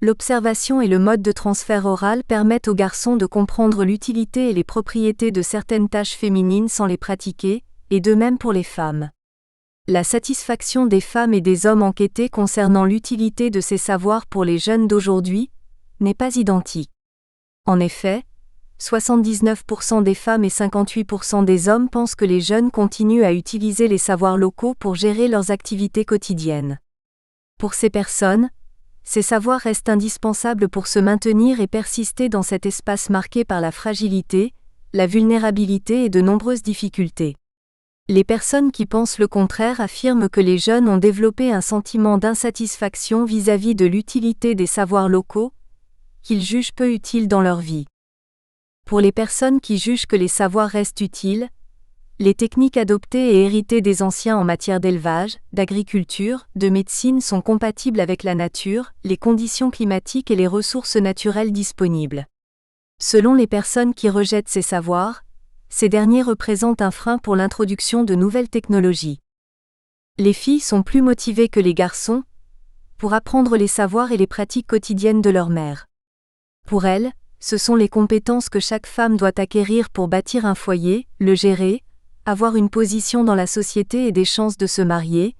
l'observation et le mode de transfert oral permettent aux garçons de comprendre l'utilité et les propriétés de certaines tâches féminines sans les pratiquer, et de même pour les femmes. La satisfaction des femmes et des hommes enquêtés concernant l'utilité de ces savoirs pour les jeunes d'aujourd'hui n'est pas identique. En effet, 79% des femmes et 58% des hommes pensent que les jeunes continuent à utiliser les savoirs locaux pour gérer leurs activités quotidiennes. Pour ces personnes, ces savoirs restent indispensables pour se maintenir et persister dans cet espace marqué par la fragilité, la vulnérabilité et de nombreuses difficultés. Les personnes qui pensent le contraire affirment que les jeunes ont développé un sentiment d'insatisfaction vis-à-vis de l'utilité des savoirs locaux, qu'ils jugent peu utiles dans leur vie. Pour les personnes qui jugent que les savoirs restent utiles, les techniques adoptées et héritées des anciens en matière d'élevage, d'agriculture, de médecine sont compatibles avec la nature, les conditions climatiques et les ressources naturelles disponibles. Selon les personnes qui rejettent ces savoirs, ces derniers représentent un frein pour l'introduction de nouvelles technologies. Les filles sont plus motivées que les garçons pour apprendre les savoirs et les pratiques quotidiennes de leur mère. Pour elles, ce sont les compétences que chaque femme doit acquérir pour bâtir un foyer, le gérer, avoir une position dans la société et des chances de se marier,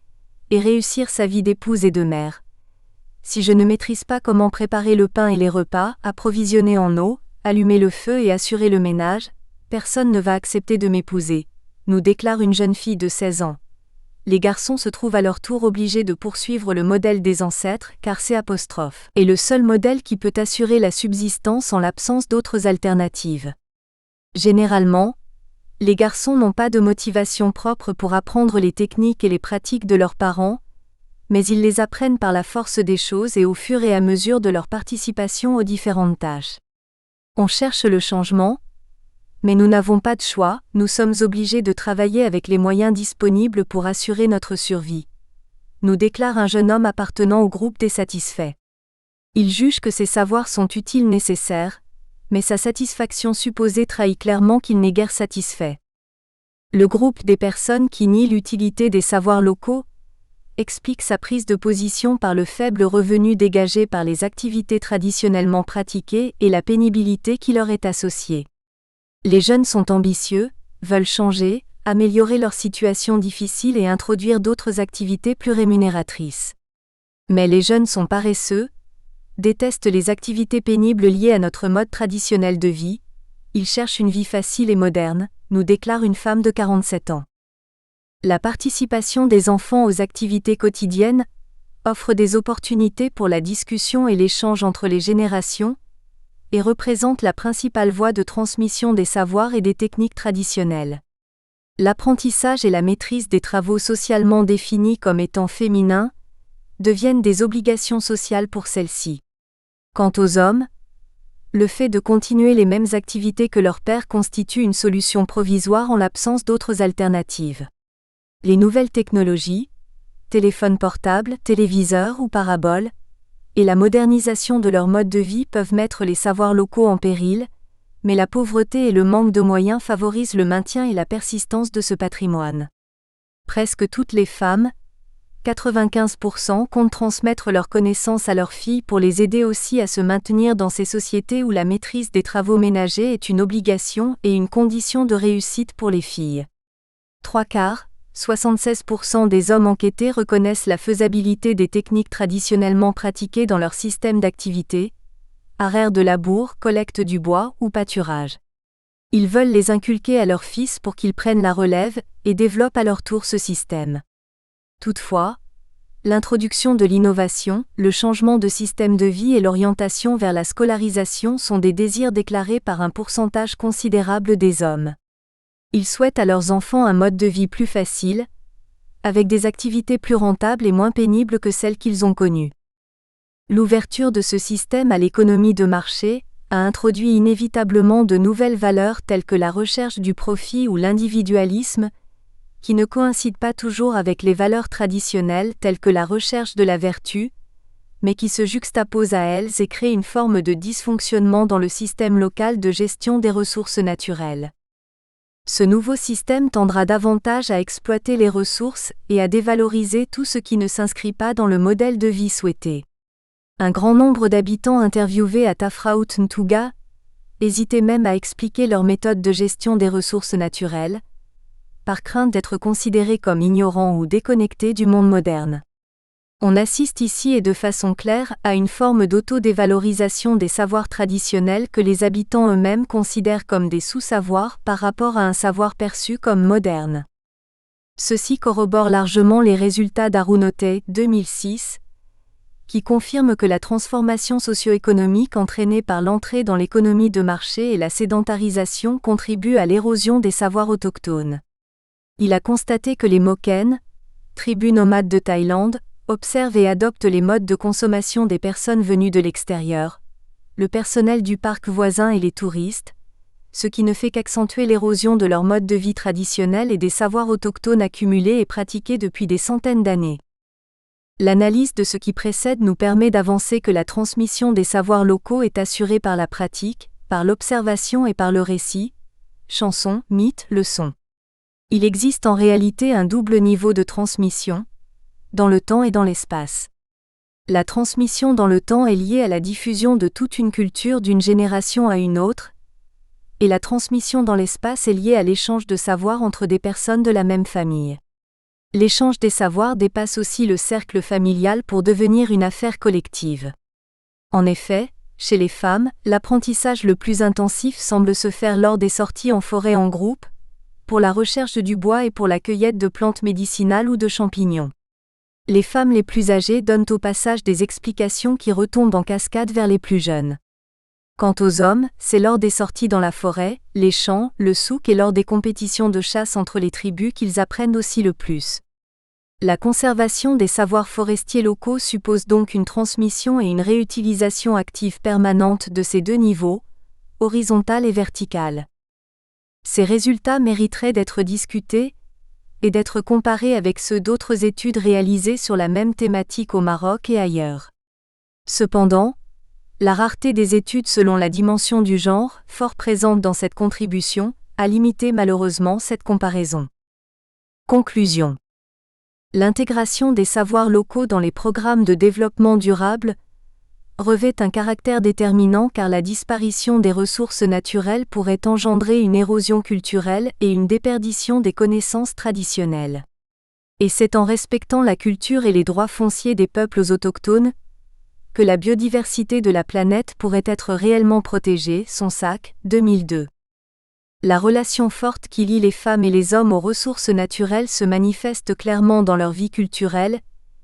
et réussir sa vie d'épouse et de mère. Si je ne maîtrise pas comment préparer le pain et les repas, approvisionner en eau, allumer le feu et assurer le ménage, personne ne va accepter de m'épouser, nous déclare une jeune fille de 16 ans. Les garçons se trouvent à leur tour obligés de poursuivre le modèle des ancêtres, car c'est est le seul modèle qui peut assurer la subsistance en l'absence d'autres alternatives. Généralement, les garçons n'ont pas de motivation propre pour apprendre les techniques et les pratiques de leurs parents, mais ils les apprennent par la force des choses et au fur et à mesure de leur participation aux différentes tâches. On cherche le changement, mais nous n'avons pas de choix, nous sommes obligés de travailler avec les moyens disponibles pour assurer notre survie, nous déclare un jeune homme appartenant au groupe des satisfaits. Il juge que ces savoirs sont utiles nécessaires, mais sa satisfaction supposée trahit clairement qu'il n'est guère satisfait. Le groupe des personnes qui nient l'utilité des savoirs locaux explique sa prise de position par le faible revenu dégagé par les activités traditionnellement pratiquées et la pénibilité qui leur est associée. Les jeunes sont ambitieux, veulent changer, améliorer leur situation difficile et introduire d'autres activités plus rémunératrices. Mais les jeunes sont paresseux, détestent les activités pénibles liées à notre mode traditionnel de vie, ils cherchent une vie facile et moderne, nous déclare une femme de 47 ans. La participation des enfants aux activités quotidiennes offre des opportunités pour la discussion et l'échange entre les générations, et représente la principale voie de transmission des savoirs et des techniques traditionnelles. L'apprentissage et la maîtrise des travaux socialement définis comme étant féminins deviennent des obligations sociales pour celles-ci. Quant aux hommes, le fait de continuer les mêmes activités que leur père constitue une solution provisoire en l'absence d'autres alternatives. Les nouvelles technologies, téléphones portables, téléviseurs ou paraboles, et la modernisation de leur mode de vie peuvent mettre les savoirs locaux en péril, mais la pauvreté et le manque de moyens favorisent le maintien et la persistance de ce patrimoine. Presque toutes les femmes, 95%, comptent transmettre leurs connaissances à leurs filles pour les aider aussi à se maintenir dans ces sociétés où la maîtrise des travaux ménagers est une obligation et une condition de réussite pour les filles. 3/4, 76% des hommes enquêtés reconnaissent la faisabilité des techniques traditionnellement pratiquées dans leur système d'activité, arrêt de labour, collecte du bois ou pâturage. Ils veulent les inculquer à leurs fils pour qu'ils prennent la relève et développent à leur tour ce système. Toutefois, l'introduction de l'innovation, le changement de système de vie et l'orientation vers la scolarisation sont des désirs déclarés par un pourcentage considérable des hommes. Ils souhaitent à leurs enfants un mode de vie plus facile, avec des activités plus rentables et moins pénibles que celles qu'ils ont connues. L'ouverture de ce système à l'économie de marché a introduit inévitablement de nouvelles valeurs telles que la recherche du profit ou l'individualisme, qui ne coïncident pas toujours avec les valeurs traditionnelles telles que la recherche de la vertu, mais qui se juxtaposent à elles et créent une forme de dysfonctionnement dans le système local de gestion des ressources naturelles. Ce nouveau système tendra davantage à exploiter les ressources et à dévaloriser tout ce qui ne s'inscrit pas dans le modèle de vie souhaité. Un grand nombre d'habitants interviewés à Tafraout Ntuga hésitaient même à expliquer leur méthode de gestion des ressources naturelles, par crainte d'être considérés comme ignorants ou déconnectés du monde moderne. On assiste ici et de façon claire à une forme d'auto-dévalorisation des savoirs traditionnels que les habitants eux-mêmes considèrent comme des sous-savoirs par rapport à un savoir perçu comme moderne. Ceci corrobore largement les résultats d'Arunote 2006, qui confirment que la transformation socio-économique entraînée par l'entrée dans l'économie de marché et la sédentarisation contribue à l'érosion des savoirs autochtones. Il a constaté que les Moken, tribus nomades de Thaïlande, observent et adoptent les modes de consommation des personnes venues de l'extérieur, le personnel du parc voisin et les touristes, ce qui ne fait qu'accentuer l'érosion de leur mode de vie traditionnel et des savoirs autochtones accumulés et pratiqués depuis des centaines d'années. L'analyse de ce qui précède nous permet d'avancer que la transmission des savoirs locaux est assurée par la pratique, par l'observation et par le récit, chansons, mythes, leçons. Il existe en réalité un double niveau de transmission, dans le temps et dans l'espace. La transmission dans le temps est liée à la diffusion de toute une culture d'une génération à une autre, et la transmission dans l'espace est liée à l'échange de savoirs entre des personnes de la même famille. L'échange des savoirs dépasse aussi le cercle familial pour devenir une affaire collective. En effet, Chez les femmes, l'apprentissage le plus intensif semble se faire lors des sorties en forêt en groupe, pour la recherche du bois et pour la cueillette de plantes médicinales ou de champignons. Les femmes les plus âgées donnent au passage des explications qui retombent en cascade vers les plus jeunes. Quant aux hommes, c'est lors des sorties dans la forêt, les champs, le souk et lors des compétitions de chasse entre les tribus qu'ils apprennent aussi le plus. La conservation des savoirs forestiers locaux suppose donc une transmission et une réutilisation active permanente de ces deux niveaux, horizontal et vertical. Ces résultats mériteraient d'être discutés et d'être comparés avec ceux d'autres études réalisées sur la même thématique au Maroc et ailleurs. Cependant, la rareté des études selon la dimension du genre, fort présente dans cette contribution, a limité malheureusement cette comparaison. Conclusion. L'intégration des savoirs locaux dans les programmes de développement durable revêt un caractère déterminant car la disparition des ressources naturelles pourrait engendrer une érosion culturelle et une déperdition des connaissances traditionnelles. Et c'est en respectant la culture et les droits fonciers des peuples autochtones que la biodiversité de la planète pourrait être réellement protégée. Sonsac, 2002. La relation forte qui lie les femmes et les hommes aux ressources naturelles se manifeste clairement dans leur vie culturelle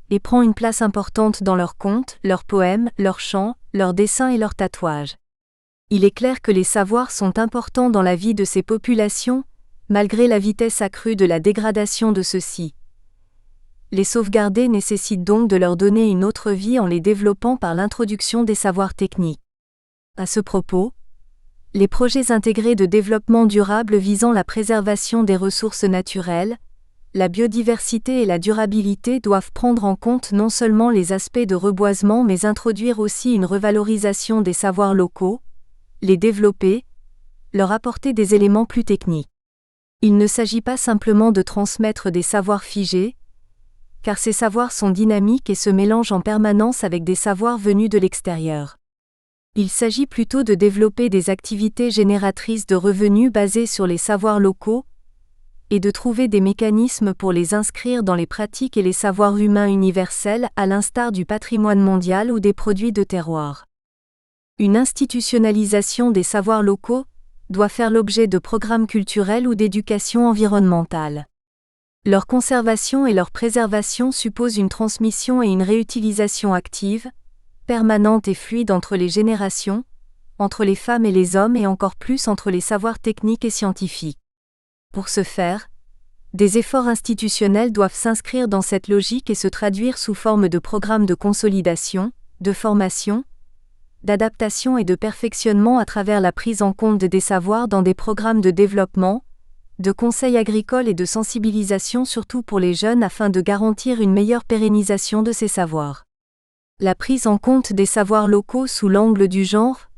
et prend une place importante dans leurs contes, leurs poèmes, leurs chants, leurs dessins et leurs tatouages. Il est clair que les savoirs sont importants dans la vie de ces populations, malgré la vitesse accrue de la dégradation de ceux-ci. Les sauvegarder nécessite donc de leur donner une autre vie en les développant par l'introduction des savoirs techniques. À ce propos, les projets intégrés de développement durable visant la préservation des ressources naturelles, la biodiversité et la durabilité doivent prendre en compte non seulement les aspects de reboisement mais introduire aussi une revalorisation des savoirs locaux, les développer, leur apporter des éléments plus techniques. Il ne s'agit pas simplement de transmettre des savoirs figés, car ces savoirs sont dynamiques et se mélangent en permanence avec des savoirs venus de l'extérieur. Il s'agit plutôt de développer des activités génératrices de revenus basées sur les savoirs locaux, et de trouver des mécanismes pour les inscrire dans les pratiques et les savoirs humains universels à l'instar du patrimoine mondial ou des produits de terroir. Une institutionnalisation des savoirs locaux doit faire l'objet de programmes culturels ou d'éducation environnementale. Leur conservation et leur préservation supposent une transmission et une réutilisation active, permanente et fluide entre les générations, entre les femmes et les hommes et encore plus entre les savoirs techniques et scientifiques. Pour ce faire, des efforts institutionnels doivent s'inscrire dans cette logique et se traduire sous forme de programmes de consolidation, de formation, d'adaptation et de perfectionnement à travers la prise en compte des savoirs dans des programmes de développement, de conseils agricoles et de sensibilisation surtout pour les jeunes afin de garantir une meilleure pérennisation de ces savoirs. La prise en compte des savoirs locaux sous l'angle du genre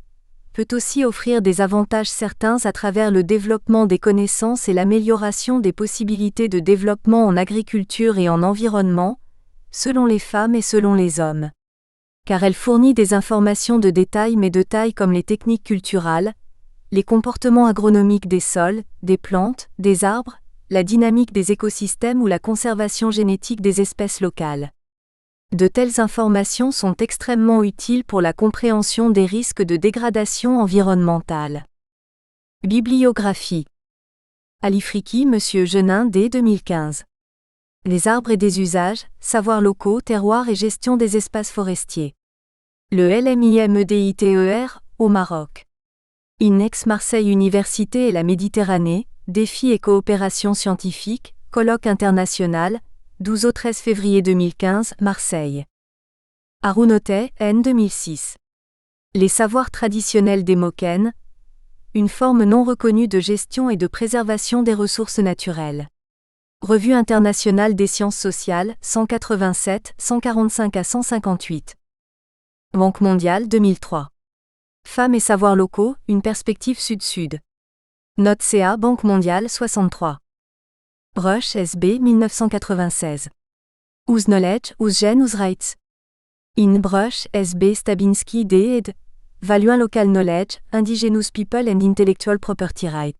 peut aussi offrir des avantages certains à travers le développement des connaissances et l'amélioration des possibilités de développement en agriculture et en environnement, selon les femmes et selon les hommes. Car elle fournit des informations de détail mais de taille comme les techniques culturales, les comportements agronomiques des sols, des plantes, des arbres, la dynamique des écosystèmes ou la conservation génétique des espèces locales. De telles informations sont extrêmement utiles pour la compréhension des risques de dégradation environnementale. Bibliographie. Alifriki, M. Genin, d. 2015. Les arbres et des usages, savoirs locaux, terroirs et gestion des espaces forestiers. Le LMIMEDITER, au Maroc. INEX Marseille Université et la Méditerranée, défis et coopération scientifique, colloque international, 12 au 13 février 2015, Marseille. Arunote, N. 2006. Les savoirs traditionnels des Moken, une forme non reconnue de gestion et de préservation des ressources naturelles. Revue internationale des sciences sociales, 187, 145 à 158. Banque mondiale, 2003. Femmes et savoirs locaux, une perspective sud-sud. Note CA Banque mondiale 63. Brush SB 1996. Whose knowledge, whose gen, whose rights. In Brush SB Stabinski D. ed. Valuing local knowledge, indigenous people and intellectual property rights.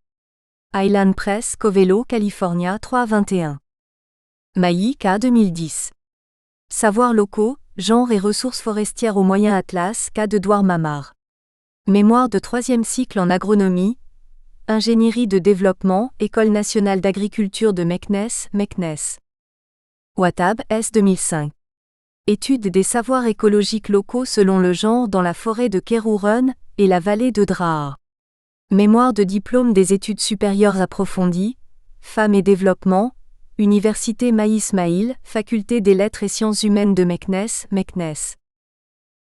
Island Press, Covelo, California 3-21. Mailly K. 2010. Savoirs locaux, genre et ressources forestières au Moyen Atlas, K. de Douar Mamar. Mémoire de 3e cycle en agronomie, ingénierie de développement, École nationale d'agriculture de Meknès, Meknès. Ouattab, S. 2005. Étude des savoirs écologiques locaux selon le genre dans la forêt de Kérouren et la vallée de Draa. Mémoire de diplôme des études supérieures approfondies, Femmes et développement, Université Maï Ismaïl, Faculté des lettres et sciences humaines de Meknès, Meknès.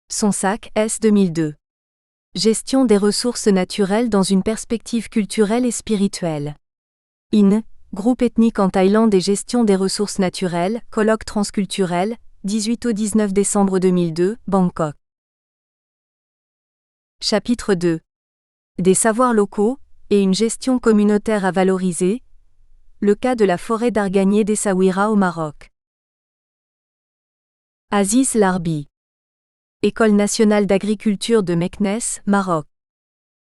Sonsac, S. 2002. Gestion des ressources naturelles dans une perspective culturelle et spirituelle. IN, Groupe ethnique en Thaïlande et gestion des ressources naturelles, colloque transculturel, 18 au 19 décembre 2002, Bangkok. Chapitre 2. Des savoirs locaux, et une gestion communautaire à valoriser. Le cas de la forêt d'Arganier d'Essaouira au Maroc. Aziz Larbi. École nationale d'agriculture de Meknès, Maroc.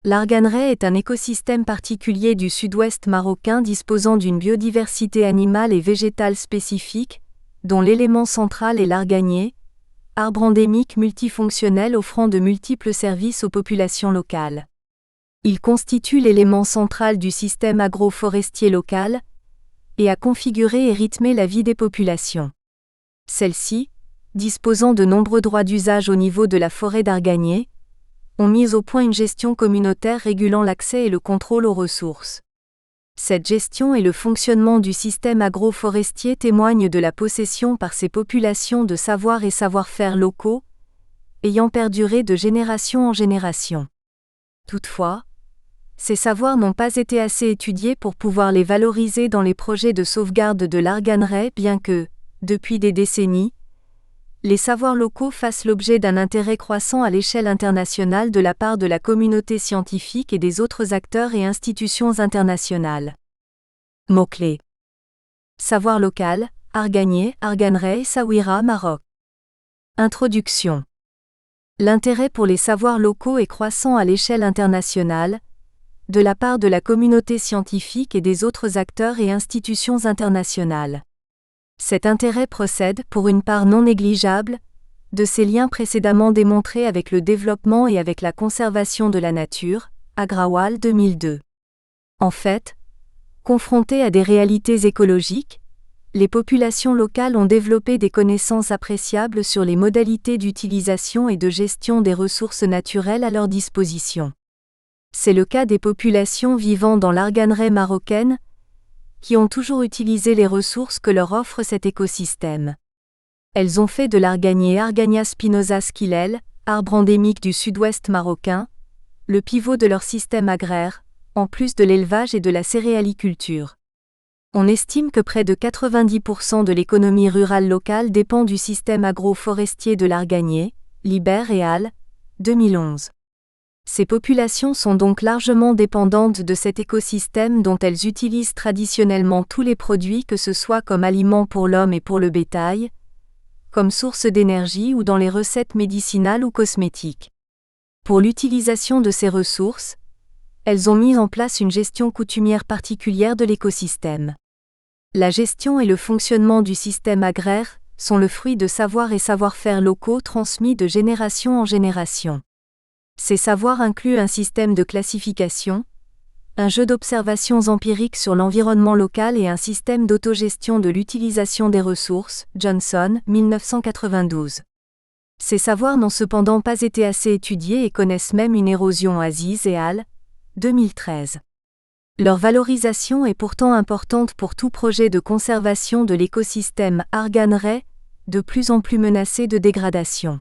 L'Arganrais est un écosystème particulier du sud-ouest marocain disposant d'une biodiversité animale et végétale spécifique, dont l'élément central est l'arganier, arbre endémique multifonctionnel offrant de multiples services aux populations locales. Il constitue l'élément central du système agroforestier local, et a configuré et rythmé la vie des populations. Celles-ci, disposant de nombreux droits d'usage au niveau de la forêt d'Arganier, ont mis au point une gestion communautaire régulant l'accès et le contrôle aux ressources. Cette gestion et le fonctionnement du système agroforestier témoignent de la possession par ces populations de savoirs et savoir-faire locaux, ayant perduré de génération en génération. Toutefois, ces savoirs n'ont pas été assez étudiés pour pouvoir les valoriser dans les projets de sauvegarde de l'Arganrais, bien que, depuis des décennies, les savoirs locaux fassent l'objet d'un intérêt croissant à l'échelle internationale de la part de la communauté scientifique et des autres acteurs et institutions internationales. Mots-clés. Savoir local, Arganier, Arganrais, Essaouira, Maroc. Introduction. L'intérêt pour les savoirs locaux est croissant à l'échelle internationale, de la part de la communauté scientifique et des autres acteurs et institutions internationales. Cet intérêt procède, pour une part non négligeable, de ces liens précédemment démontrés avec le développement et avec la conservation de la nature, Agrawal 2002. En fait, confrontées à des réalités écologiques, les populations locales ont développé des connaissances appréciables sur les modalités d'utilisation et de gestion des ressources naturelles à leur disposition. C'est le cas des populations vivant dans l'Arganrais marocaine, qui ont toujours utilisé les ressources que leur offre cet écosystème. Elles ont fait de l'arganier Argania spinosa squilel, arbre endémique du sud-ouest marocain, le pivot de leur système agraire, en plus de l'élevage et de la céréaliculture. On estime que près de 90% de l'économie rurale locale dépend du système agroforestier de l'Arganier, Libert et al. 2011. Ces populations sont donc largement dépendantes de cet écosystème dont elles utilisent traditionnellement tous les produits, que ce soit comme aliments pour l'homme et pour le bétail, comme source d'énergie ou dans les recettes médicinales ou cosmétiques. Pour l'utilisation de ces ressources, elles ont mis en place une gestion coutumière particulière de l'écosystème. La gestion et le fonctionnement du système agraire sont le fruit de savoirs et savoir-faire locaux transmis de génération en génération. Ces savoirs incluent un système de classification, un jeu d'observations empiriques sur l'environnement local et un système d'autogestion de l'utilisation des ressources, Johnson, 1992. Ces savoirs n'ont cependant pas été assez étudiés et connaissent même une érosion, Aziz et al. 2013. Leur valorisation est pourtant importante pour tout projet de conservation de l'écosystème Arganrais, de plus en plus menacé de dégradation.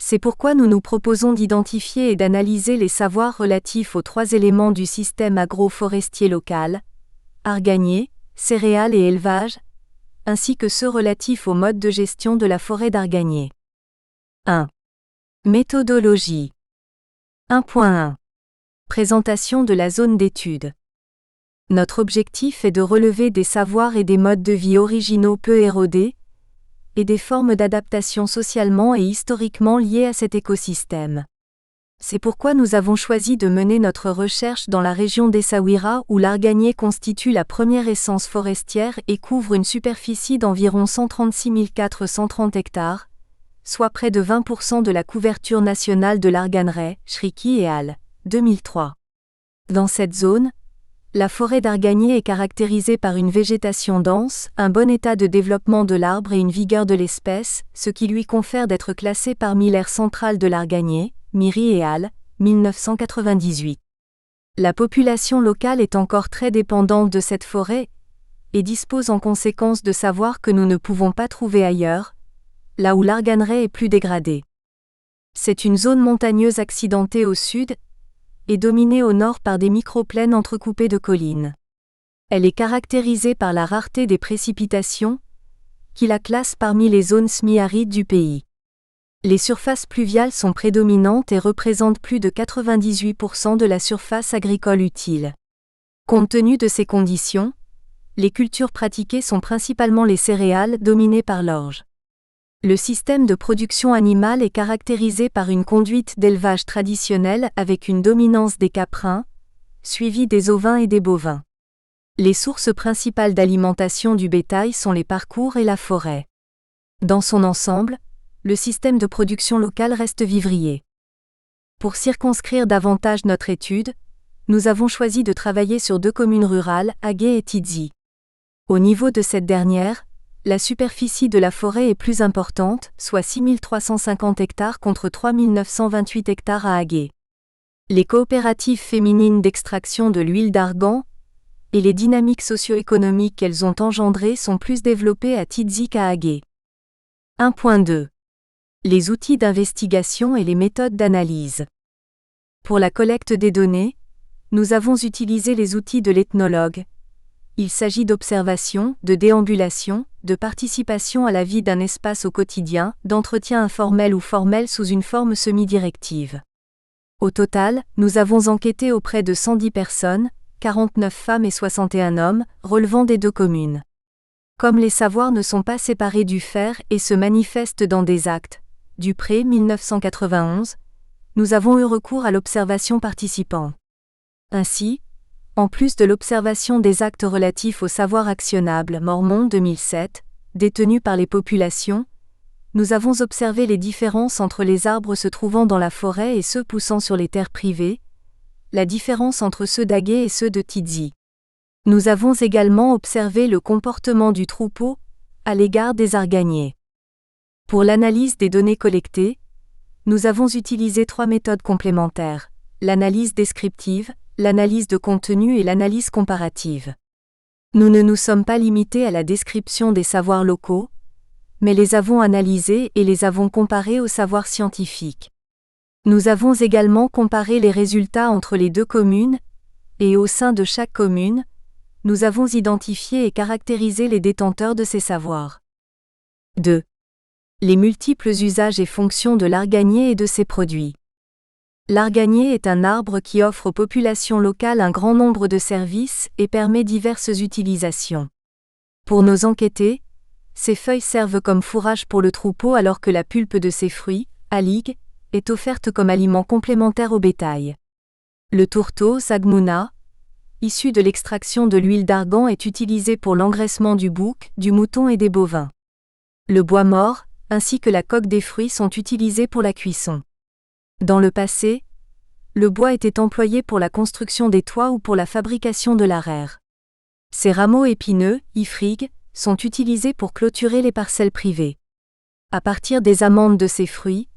C'est pourquoi nous nous proposons d'identifier et d'analyser les savoirs relatifs aux 3 éléments du système agroforestier local, arganier, céréales et élevage, ainsi que ceux relatifs au mode de gestion de la forêt d'Arganier. 1. Méthodologie. 1.1. Présentation de la zone d'étude. Notre objectif est de relever des savoirs et des modes de vie originaux peu érodés, et des formes d'adaptation socialement et historiquement liées à cet écosystème. C'est pourquoi nous avons choisi de mener notre recherche dans la région d'Essaouira où l'Arganier constitue la première essence forestière et couvre une superficie d'environ 136 430 hectares, soit près de 20% de la couverture nationale de l'Arganeraie, Shriki et al. 2003. Dans cette zone, la forêt d'Arganier est caractérisée par une végétation dense, un bon état de développement de l'arbre et une vigueur de l'espèce, ce qui lui confère d'être classé parmi l'aire centrale de l'Arganier, Miri et al. 1998. La population locale est encore très dépendante de cette forêt et dispose en conséquence de savoirs que nous ne pouvons pas trouver ailleurs, là où l'Arganeraie est plus dégradée. C'est une zone montagneuse accidentée au sud et dominée au nord par des microplaines entrecoupées de collines. Elle est caractérisée par la rareté des précipitations, qui la classe parmi les zones semi-arides du pays. Les surfaces pluviales sont prédominantes et représentent plus de 98% de la surface agricole utile. Compte tenu de ces conditions, les cultures pratiquées sont principalement les céréales dominées par l'orge. Le système de production animale est caractérisé par une conduite d'élevage traditionnelle avec une dominance des caprins, suivie des ovins et des bovins. Les sources principales d'alimentation du bétail sont les parcours et la forêt. Dans son ensemble, le système de production locale reste vivrier. Pour circonscrire davantage notre étude, nous avons choisi de travailler sur 2 communes rurales, Agué et Tizi. Au niveau de cette dernière, la superficie de la forêt est plus importante, soit 6 350 hectares contre 3 928 hectares à Agué. Les coopératives féminines d'extraction de l'huile d'argan et les dynamiques socio-économiques qu'elles ont engendrées sont plus développées à Tizi qu'à Agué. 1.2. Les outils d'investigation et les méthodes d'analyse. Pour la collecte des données, nous avons utilisé les outils de l'ethnologue. Il s'agit d'observation, de déambulation, de participation à la vie d'un espace au quotidien, d'entretien informel ou formel sous une forme semi-directive. Au total, nous avons enquêté auprès de 110 personnes, 49 femmes et 61 hommes, relevant des 2 communes. Comme les savoirs ne sont pas séparés du faire et se manifestent dans des actes, Dupré 1991, nous avons eu recours à l'observation participant. Ainsi, en plus de l'observation des actes relatifs au savoir actionnable Mormon 2007, détenus par les populations, nous avons observé les différences entre les arbres se trouvant dans la forêt et ceux poussant sur les terres privées, la différence entre ceux d'Agué et ceux de Tizi. Nous avons également observé le comportement du troupeau à l'égard des arganiers. Pour l'analyse des données collectées, nous avons utilisé 3 méthodes complémentaires, l'analyse descriptive, l'analyse de contenu et l'analyse comparative. Nous ne nous sommes pas limités à la description des savoirs locaux, mais les avons analysés et les avons comparés aux savoirs scientifiques. Nous avons également comparé les résultats entre les 2 communes, et au sein de chaque commune, nous avons identifié et caractérisé les détenteurs de ces savoirs. 2. Les multiples usages et fonctions de l'arganier et de ses produits. L'arganier est un arbre qui offre aux populations locales un grand nombre de services et permet diverses utilisations. Pour nos enquêtés, ses feuilles servent comme fourrage pour le troupeau alors que la pulpe de ses fruits, aligues, est offerte comme aliment complémentaire au bétail. Le tourteau, Sagmouna, issu de l'extraction de l'huile d'argan est utilisé pour l'engraissement du bouc, du mouton et des bovins. Le bois mort, ainsi que la coque des fruits sont utilisés pour la cuisson. Dans le passé, le bois était employé pour la construction des toits ou pour la fabrication de l'arère. Ces rameaux épineux, ifrigues, sont utilisés pour clôturer les parcelles privées. À partir des amandes de ces fruits,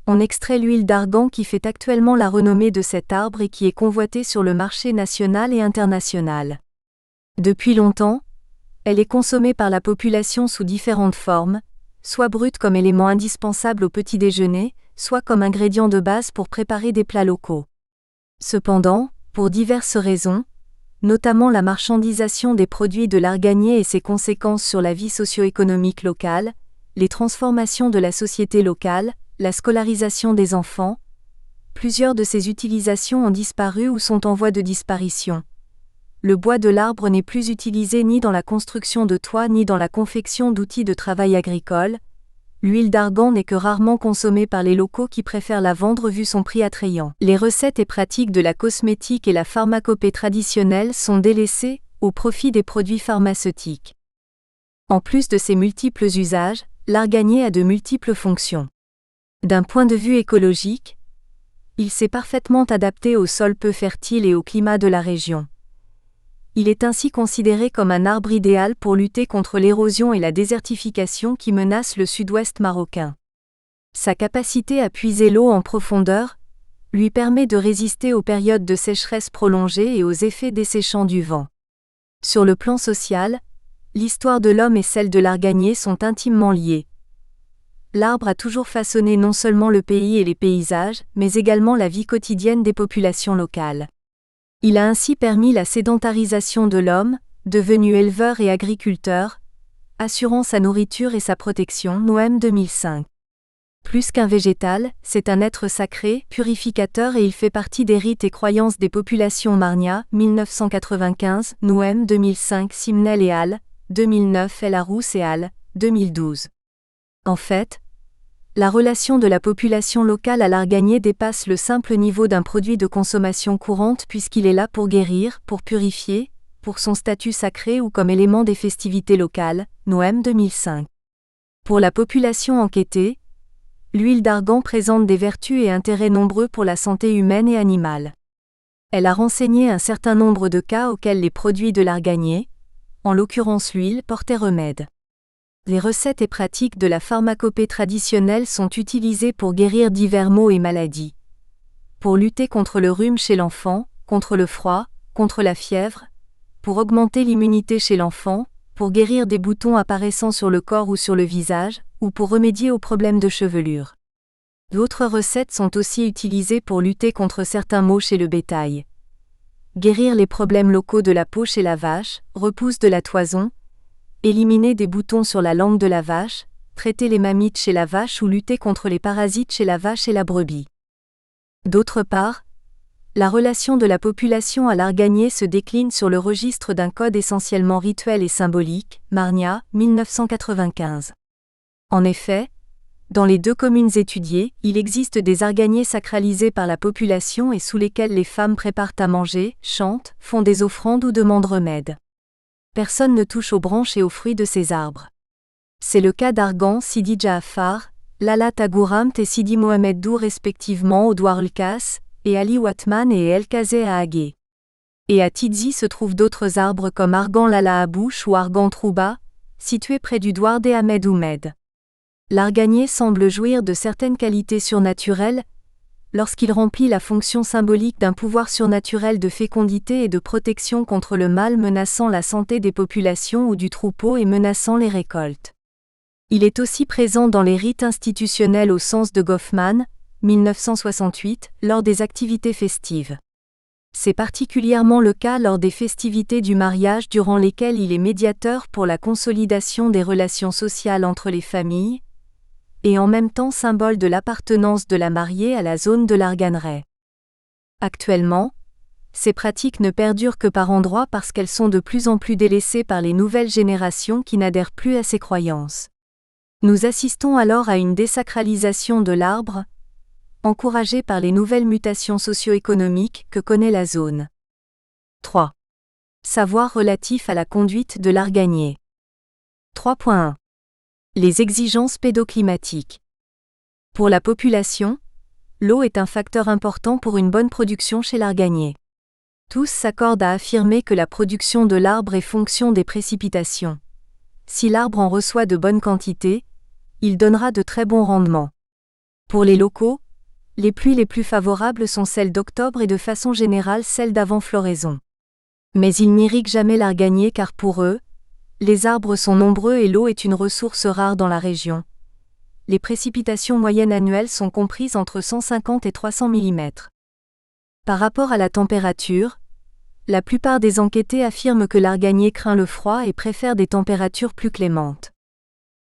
on extrait l'huile d'argan qui fait actuellement la renommée de cet arbre et qui est convoitée sur le marché national et international. Depuis longtemps, elle est consommée par la population sous différentes formes, soit brute comme élément indispensable au petit déjeuner, soit comme ingrédient de base pour préparer des plats locaux. Cependant, pour diverses raisons, notamment la marchandisation des produits de l'arganier et ses conséquences sur la vie socio-économique locale, les transformations de la société locale, la scolarisation des enfants, plusieurs de ces utilisations ont disparu ou sont en voie de disparition. Le bois de l'arbre n'est plus utilisé ni dans la construction de toits ni dans la confection d'outils de travail agricole. L'huile d'argan n'est que rarement consommée par les locaux qui préfèrent la vendre vu son prix attrayant. Les recettes et pratiques de la cosmétique et la pharmacopée traditionnelle sont délaissées au profit des produits pharmaceutiques. En plus de ces multiples usages, l'arganier a de multiples fonctions. D'un point de vue écologique, il s'est parfaitement adapté aux sols peu fertiles et au climat de la région. Il est ainsi considéré comme un arbre idéal pour lutter contre l'érosion et la désertification qui menacent le sud-ouest marocain. Sa capacité à puiser l'eau en profondeur lui permet de résister aux périodes de sécheresse prolongées et aux effets desséchants du vent. Sur le plan social, l'histoire de l'homme et celle de l'arganier sont intimement liées. L'arbre a toujours façonné non seulement le pays et les paysages, mais également la vie quotidienne des populations locales. Il a ainsi permis la sédentarisation de l'homme, devenu éleveur et agriculteur, assurant sa nourriture et sa protection. Noëm 2005. Plus qu'un végétal, c'est un être sacré, purificateur et il fait partie des rites et croyances des populations Marnia, 1995, Noëm 2005, Simnel et al., 2009, El Arous et al., 2012. En fait, la relation de la population locale à l'arganier dépasse le simple niveau d'un produit de consommation courante puisqu'il est là pour guérir, pour purifier, pour son statut sacré ou comme élément des festivités locales, Noëm 2005. Pour la population enquêtée, l'huile d'argan présente des vertus et intérêts nombreux pour la santé humaine et animale. Elle a renseigné un certain nombre de cas auxquels les produits de l'arganier, en l'occurrence l'huile, portaient remède. Les recettes et pratiques de la pharmacopée traditionnelle sont utilisées pour guérir divers maux et maladies. Pour lutter contre le rhume chez l'enfant, contre le froid, contre la fièvre, pour augmenter l'immunité chez l'enfant, pour guérir des boutons apparaissant sur le corps ou sur le visage, ou pour remédier aux problèmes de chevelure. D'autres recettes sont aussi utilisées pour lutter contre certains maux chez le bétail. Guérir les problèmes locaux de la peau chez la vache, repousse de la toison, éliminer des boutons sur la langue de la vache, traiter les mammites chez la vache ou lutter contre les parasites chez la vache et la brebis. D'autre part, la relation de la population à l'arganier se décline sur le registre d'un code essentiellement rituel et symbolique, Marnia, 1995. En effet, dans les deux communes étudiées, il existe des arganiers sacralisés par la population et sous lesquels les femmes préparent à manger, chantent, font des offrandes ou demandent remède. Personne ne touche aux branches et aux fruits de ces arbres. C'est le cas d'Argan, Sidi Jaafar, Lala Tagouramt et Sidi Mohamed Dou respectivement au Douar el-Kas, et Ali Watman et El Kazé à Agué. Et à Tidzi se trouvent d'autres arbres comme Argan Lala Abouche ou Argan Trouba, situés près du Douar des Ahmed Oumed. L'arganier semble jouir de certaines qualités surnaturelles, lorsqu'il remplit la fonction symbolique d'un pouvoir surnaturel de fécondité et de protection contre le mal menaçant la santé des populations ou du troupeau et menaçant les récoltes. Il est aussi présent dans les rites institutionnels au sens de Goffman, 1968, lors des activités festives. C'est particulièrement le cas lors des festivités du mariage durant lesquelles il est médiateur pour la consolidation des relations sociales entre les familles, et en même temps symbole de l'appartenance de la mariée à la zone de l'arganeraie. Actuellement, ces pratiques ne perdurent que par endroits parce qu'elles sont de plus en plus délaissées par les nouvelles générations qui n'adhèrent plus à ces croyances. Nous assistons alors à une désacralisation de l'arbre, encouragée par les nouvelles mutations socio-économiques que connaît la zone. 3. Savoir relatif à la conduite de l'arganier. 3.1. Les exigences pédoclimatiques. Pour la population, l'eau est un facteur important pour une bonne production chez l'arganier. Tous s'accordent à affirmer que la production de l'arbre est fonction des précipitations. Si l'arbre en reçoit de bonnes quantités, il donnera de très bons rendements. Pour les locaux, les pluies les plus favorables sont celles d'octobre et de façon générale celles d'avant floraison. Mais ils n'irriguent jamais l'arganier car pour eux, les arbres sont nombreux et l'eau est une ressource rare dans la région. Les précipitations moyennes annuelles sont comprises entre 150 et 300 mm. Par rapport à la température, la plupart des enquêtés affirment que l'arganier craint le froid et préfère des températures plus clémentes.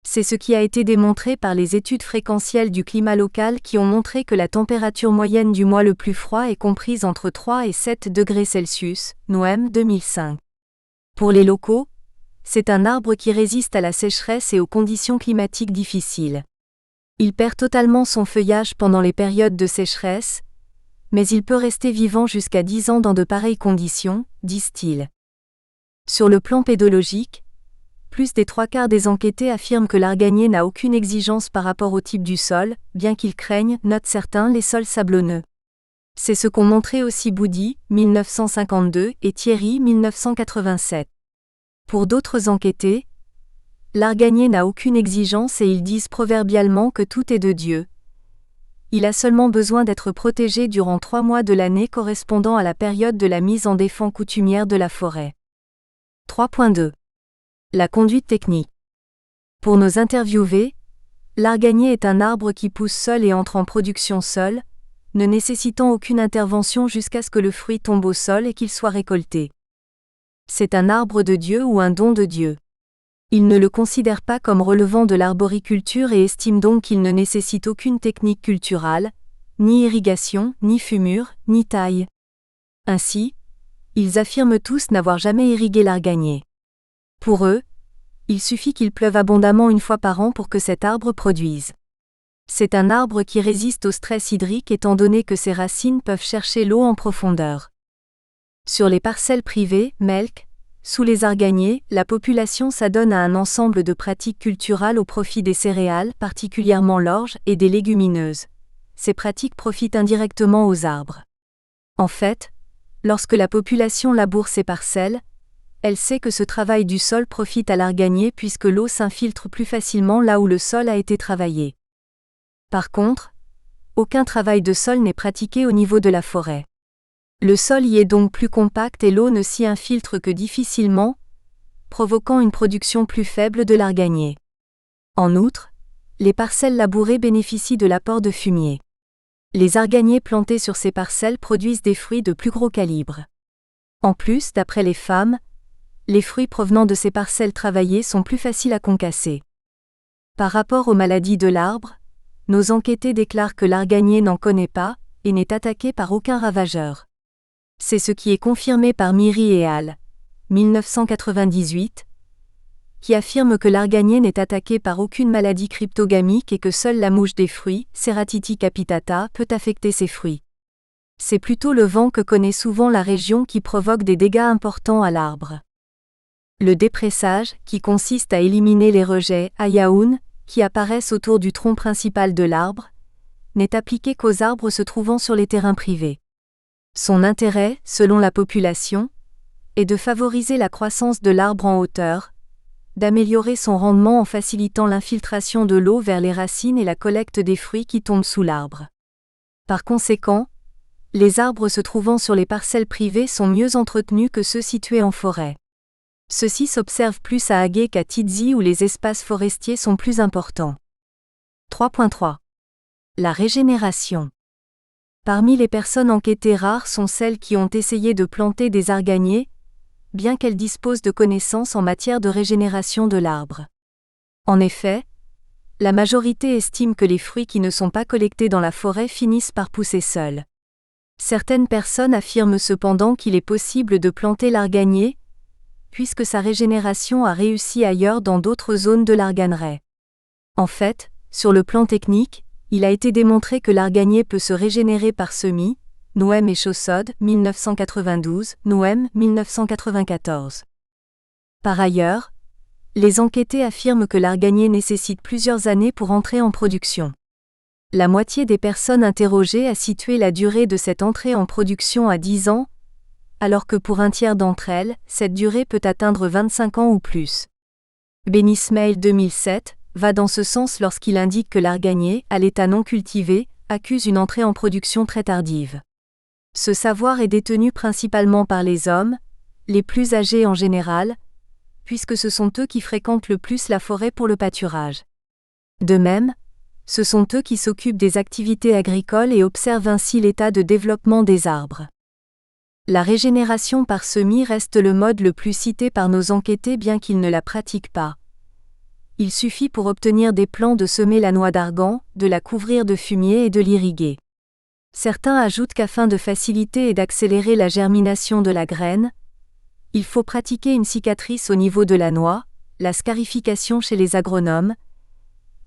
C'est ce qui a été démontré par les études fréquentielles du climat local qui ont montré que la température moyenne du mois le plus froid est comprise entre 3 et 7 degrés Celsius, Noëm 2005. Pour les locaux, c'est un arbre qui résiste à la sécheresse et aux conditions climatiques difficiles. Il perd totalement son feuillage pendant les périodes de sécheresse, mais il peut rester vivant jusqu'à 10 ans dans de pareilles conditions, disent-ils. Sur le plan pédologique, Plus des 3/4 des enquêtés affirment que l'arganier n'a aucune exigence par rapport au type du sol, bien qu'ils craignent, notent certains, les sols sablonneux. C'est ce qu'ont montré aussi Boudy, 1952, et Thierry, 1987. Pour d'autres enquêtés, l'arganier n'a aucune exigence et ils disent proverbialement que tout est de Dieu. Il a seulement besoin d'être protégé durant 3 mois de l'année correspondant à la période de la mise en défense coutumière de la forêt. 3.2. La conduite technique. Pour nos interviewés, l'arganier est un arbre qui pousse seul et entre en production seul, ne nécessitant aucune intervention jusqu'à ce que le fruit tombe au sol et qu'il soit récolté. C'est un arbre de Dieu ou un don de Dieu. Il ne le considère pas comme relevant de l'arboriculture et estime donc qu'il ne nécessite aucune technique culturale, ni irrigation, ni fumure, ni taille. Ainsi, ils affirment tous n'avoir jamais irrigué l'arganier. Pour eux, il suffit qu'il pleuve abondamment une fois par an pour que cet arbre produise. C'est un arbre qui résiste au stress hydrique étant donné que ses racines peuvent chercher l'eau en profondeur. Sur les parcelles privées, melk, sous les arganiers, la population s'adonne à un ensemble de pratiques culturales au profit des céréales, particulièrement l'orge, et des légumineuses. Ces pratiques profitent indirectement aux arbres. En fait, lorsque la population laboure ses parcelles, elle sait que ce travail du sol profite à l'arganier puisque l'eau s'infiltre plus facilement là où le sol a été travaillé. Par contre, aucun travail de sol n'est pratiqué au niveau de la forêt. Le sol y est donc plus compact et l'eau ne s'y infiltre que difficilement, provoquant une production plus faible de l'arganier. En outre, les parcelles labourées bénéficient de l'apport de fumier. Les arganiers plantés sur ces parcelles produisent des fruits de plus gros calibre. En plus, d'après les femmes, les fruits provenant de ces parcelles travaillées sont plus faciles à concasser. Par rapport aux maladies de l'arbre, nos enquêtés déclarent que l'arganier n'en connaît pas et n'est attaqué par aucun ravageur. C'est ce qui est confirmé par Miri et al. 1998, qui affirme que l'arganier n'est attaqué par aucune maladie cryptogamique et que seule la mouche des fruits, Ceratiti capitata, peut affecter ses fruits. C'est plutôt le vent que connaît souvent la région qui provoque des dégâts importants à l'arbre. Le dépressage, qui consiste à éliminer les rejets ayaoun, qui apparaissent autour du tronc principal de l'arbre, n'est appliqué qu'aux arbres se trouvant sur les terrains privés. Son intérêt, selon la population, est de favoriser la croissance de l'arbre en hauteur, d'améliorer son rendement en facilitant l'infiltration de l'eau vers les racines et la collecte des fruits qui tombent sous l'arbre. Par conséquent, les arbres se trouvant sur les parcelles privées sont mieux entretenus que ceux situés en forêt. Ceci s'observe plus à Agé qu'à Tizi où les espaces forestiers sont plus importants. 3.3. La régénération. Parmi les personnes enquêtées rares sont celles qui ont essayé de planter des arganiers, bien qu'elles disposent de connaissances en matière de régénération de l'arbre. En effet, la majorité estime que les fruits qui ne sont pas collectés dans la forêt finissent par pousser seuls. Certaines personnes affirment cependant qu'il est possible de planter l'arganier, puisque sa régénération a réussi ailleurs dans d'autres zones de l'arganeraie. En fait, sur le plan technique, il a été démontré que l'arganier peut se régénérer par semis, Noem et Chaussode, 1992, Noem, 1994. Par ailleurs, les enquêtés affirment que l'arganier nécessite plusieurs années pour entrer en production. La moitié des personnes interrogées a situé la durée de cette entrée en production à 10 ans, alors que pour un tiers d'entre elles, cette durée peut atteindre 25 ans ou plus. Benismail 2007 va dans ce sens lorsqu'il indique que l'arganier, à l'état non cultivé, accuse une entrée en production très tardive. Ce savoir est détenu principalement par les hommes, les plus âgés en général, puisque ce sont eux qui fréquentent le plus la forêt pour le pâturage. De même, ce sont eux qui s'occupent des activités agricoles et observent ainsi l'état de développement des arbres. La régénération par semis reste le mode le plus cité par nos enquêtés bien qu'ils ne la pratiquent pas. Il suffit pour obtenir des plants de semer la noix d'argan, de la couvrir de fumier et de l'irriguer. Certains ajoutent qu'afin de faciliter et d'accélérer la germination de la graine, il faut pratiquer une cicatrice au niveau de la noix, la scarification chez les agronomes,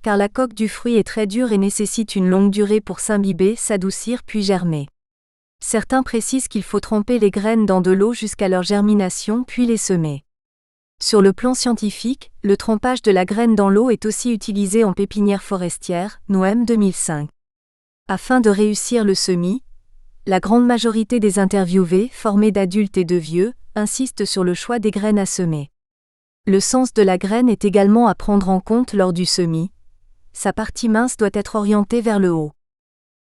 car la coque du fruit est très dure et nécessite une longue durée pour s'imbiber, s'adoucir puis germer. Certains précisent qu'il faut tremper les graines dans de l'eau jusqu'à leur germination puis les semer. Sur le plan scientifique, le trempage de la graine dans l'eau est aussi utilisé en pépinière forestière, Noem 2005. Afin de réussir le semis, la grande majorité des interviewés, formés d'adultes et de vieux, insistent sur le choix des graines à semer. Le sens de la graine est également à prendre en compte lors du semis. Sa partie mince doit être orientée vers le haut.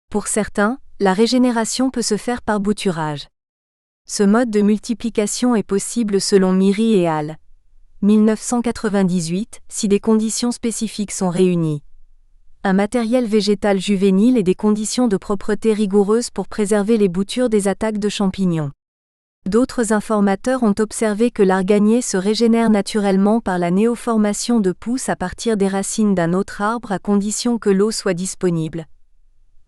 Pour certains, la régénération peut se faire par bouturage. Ce mode de multiplication est possible selon Myrie et al. 1998, si des conditions spécifiques sont réunies. Un matériel végétal juvénile et des conditions de propreté rigoureuses pour préserver les boutures des attaques de champignons. D'autres informateurs ont observé que l'arganier se régénère naturellement par la néoformation de pousses à partir des racines d'un autre arbre à condition que l'eau soit disponible.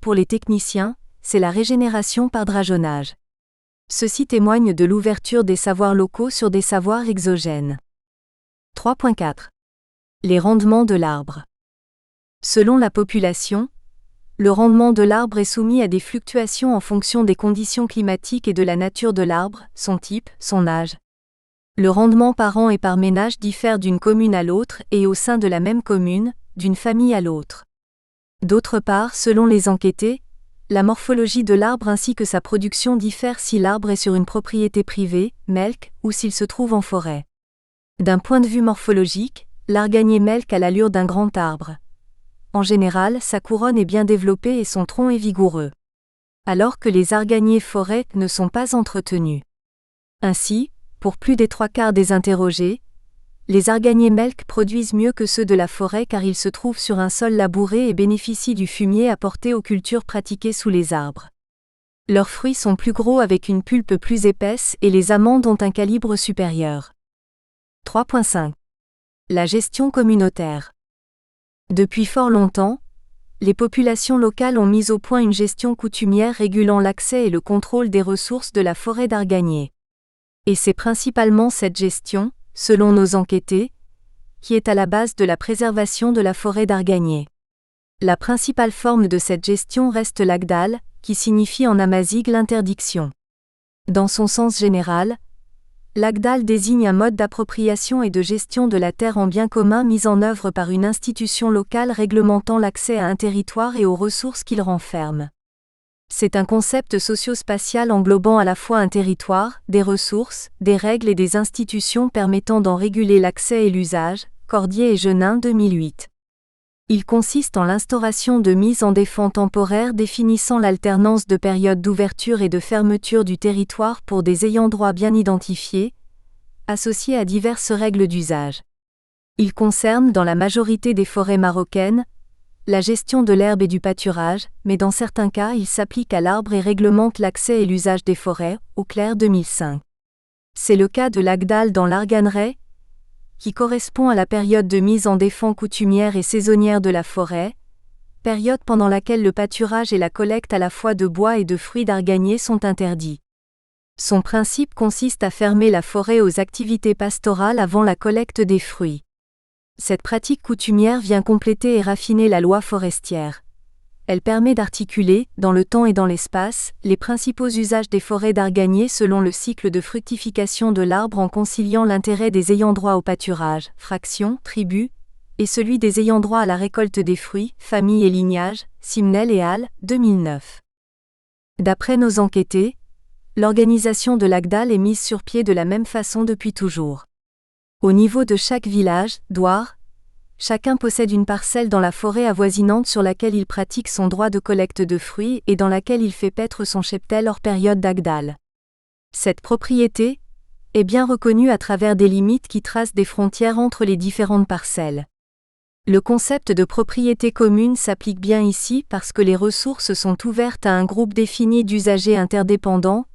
Pour les techniciens, c'est la régénération par drageonnage. Ceci témoigne de l'ouverture des savoirs locaux sur des savoirs exogènes. 3.4. Les rendements de l'arbre. Selon la population, le rendement de l'arbre est soumis à des fluctuations en fonction des conditions climatiques et de la nature de l'arbre, son type, son âge. Le rendement par an et par ménage diffère d'une commune à l'autre et au sein de la même commune, d'une famille à l'autre. D'autre part, selon les enquêtés, la morphologie de l'arbre ainsi que sa production diffère si l'arbre est sur une propriété privée, melk, ou s'il se trouve en forêt. D'un point de vue morphologique, l'arganier melk a l'allure d'un grand arbre. En général, sa couronne est bien développée et son tronc est vigoureux. Alors que les arganiers forêt ne sont pas entretenus. Ainsi, pour plus des 3/4 des interrogés, les arganiers melk produisent mieux que ceux de la forêt car ils se trouvent sur un sol labouré et bénéficient du fumier apporté aux cultures pratiquées sous les arbres. Leurs fruits sont plus gros avec une pulpe plus épaisse et les amandes ont un calibre supérieur. 3.5. La gestion communautaire. Depuis fort longtemps, les populations locales ont mis au point une gestion coutumière régulant l'accès et le contrôle des ressources de la forêt d'arganier. Et c'est principalement cette gestion, selon nos enquêtés, qui est à la base de la préservation de la forêt d'arganier. La principale forme de cette gestion reste l'agdal, qui signifie en amazigh l'interdiction. Dans son sens général, l'agdal désigne un mode d'appropriation et de gestion de la terre en bien commun mis en œuvre par une institution locale réglementant l'accès à un territoire et aux ressources qu'il renferme. C'est un concept socio-spatial englobant à la fois un territoire, des ressources, des règles et des institutions permettant d'en réguler l'accès et l'usage, Cordier et Genin 2008. Il consiste en l'instauration de mises en défense temporaires définissant l'alternance de périodes d'ouverture et de fermeture du territoire pour des ayants droit bien identifiés, associés à diverses règles d'usage. Il concerne dans la majorité des forêts marocaines, la gestion de l'herbe et du pâturage, mais dans certains cas il s'applique à l'arbre et réglemente l'accès et l'usage des forêts, Auclair 2005. C'est le cas de l'agdal dans l'Arganrais, qui correspond à la période de mise en défense coutumière et saisonnière de la forêt, période pendant laquelle le pâturage et la collecte à la fois de bois et de fruits d'arganier sont interdits. Son principe consiste à fermer la forêt aux activités pastorales avant la collecte des fruits. Cette pratique coutumière vient compléter et raffiner la loi forestière. Elle permet d'articuler, dans le temps et dans l'espace, les principaux usages des forêts d'arganier selon le cycle de fructification de l'arbre en conciliant l'intérêt des ayants droit au pâturage, fraction, tribu, et celui des ayants droit à la récolte des fruits, famille et lignage, Simnel et al. 2009. D'après nos enquêtés, l'organisation de l'agdal est mise sur pied de la même façon depuis toujours. Au niveau de chaque village, douar, chacun possède une parcelle dans la forêt avoisinante sur laquelle il pratique son droit de collecte de fruits et dans laquelle il fait paître son cheptel hors période d'agdal. Cette propriété est bien reconnue à travers des limites qui tracent des frontières entre les différentes parcelles. Le concept de propriété commune s'applique bien ici parce que les ressources sont ouvertes à un groupe défini d'usagers interdépendants,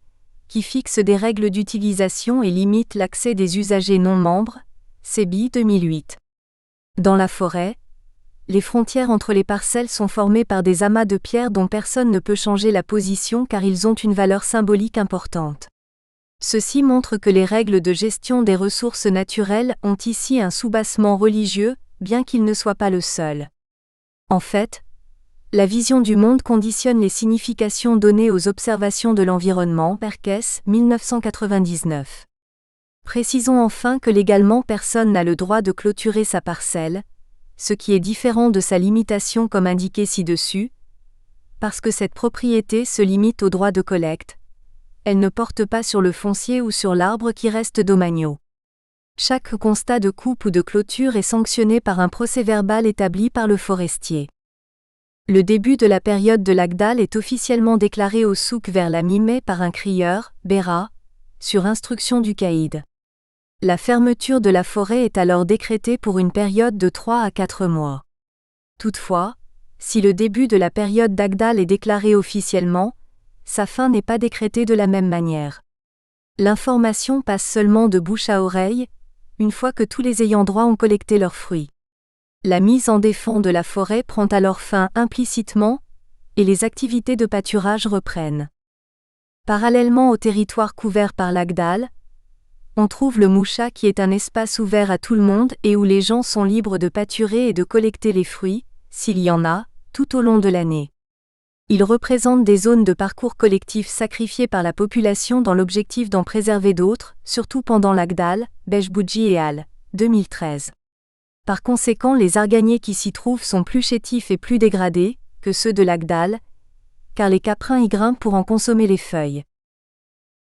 qui fixe des règles d'utilisation et limite l'accès des usagers non membres, CEBI 2008. Dans la forêt, les frontières entre les parcelles sont formées par des amas de pierres dont personne ne peut changer la position car ils ont une valeur symbolique importante. Ceci montre que les règles de gestion des ressources naturelles ont ici un soubassement religieux, bien qu'il ne soit pas le seul. En fait, la vision du monde conditionne les significations données aux observations de l'environnement, Perkes, 1999. Précisons enfin que légalement personne n'a le droit de clôturer sa parcelle, ce qui est différent de sa limitation comme indiqué ci-dessus, parce que cette propriété se limite au droit de collecte. Elle ne porte pas sur le foncier ou sur l'arbre qui reste domaniaux. Chaque constat de coupe ou de clôture est sanctionné par un procès-verbal établi par le forestier. Le début de la période de l'Agdal est officiellement déclaré au souk vers la mi-mai par un crieur, Béra, sur instruction du caïd. La fermeture de la forêt est alors décrétée pour une période de 3 à 4 mois. Toutefois, si le début de la période d'Agdal est déclaré officiellement, sa fin n'est pas décrétée de la même manière. L'information passe seulement de bouche à oreille, une fois que tous les ayants droit ont collecté leurs fruits. La mise en défense de la forêt prend alors fin implicitement, et les activités de pâturage reprennent. Parallèlement au territoire couvert par l'Agdal, on trouve le moucha qui est un espace ouvert à tout le monde et où les gens sont libres de pâturer et de collecter les fruits, s'il y en a, tout au long de l'année. Il représente des zones de parcours collectifs sacrifiées par la population dans l'objectif d'en préserver d'autres, surtout pendant l'Agdal, Bejbouji et Al. 2013. Par conséquent, les arganiers qui s'y trouvent sont plus chétifs et plus dégradés que ceux de l'Agdal, car les caprins y grimpent pour en consommer les feuilles.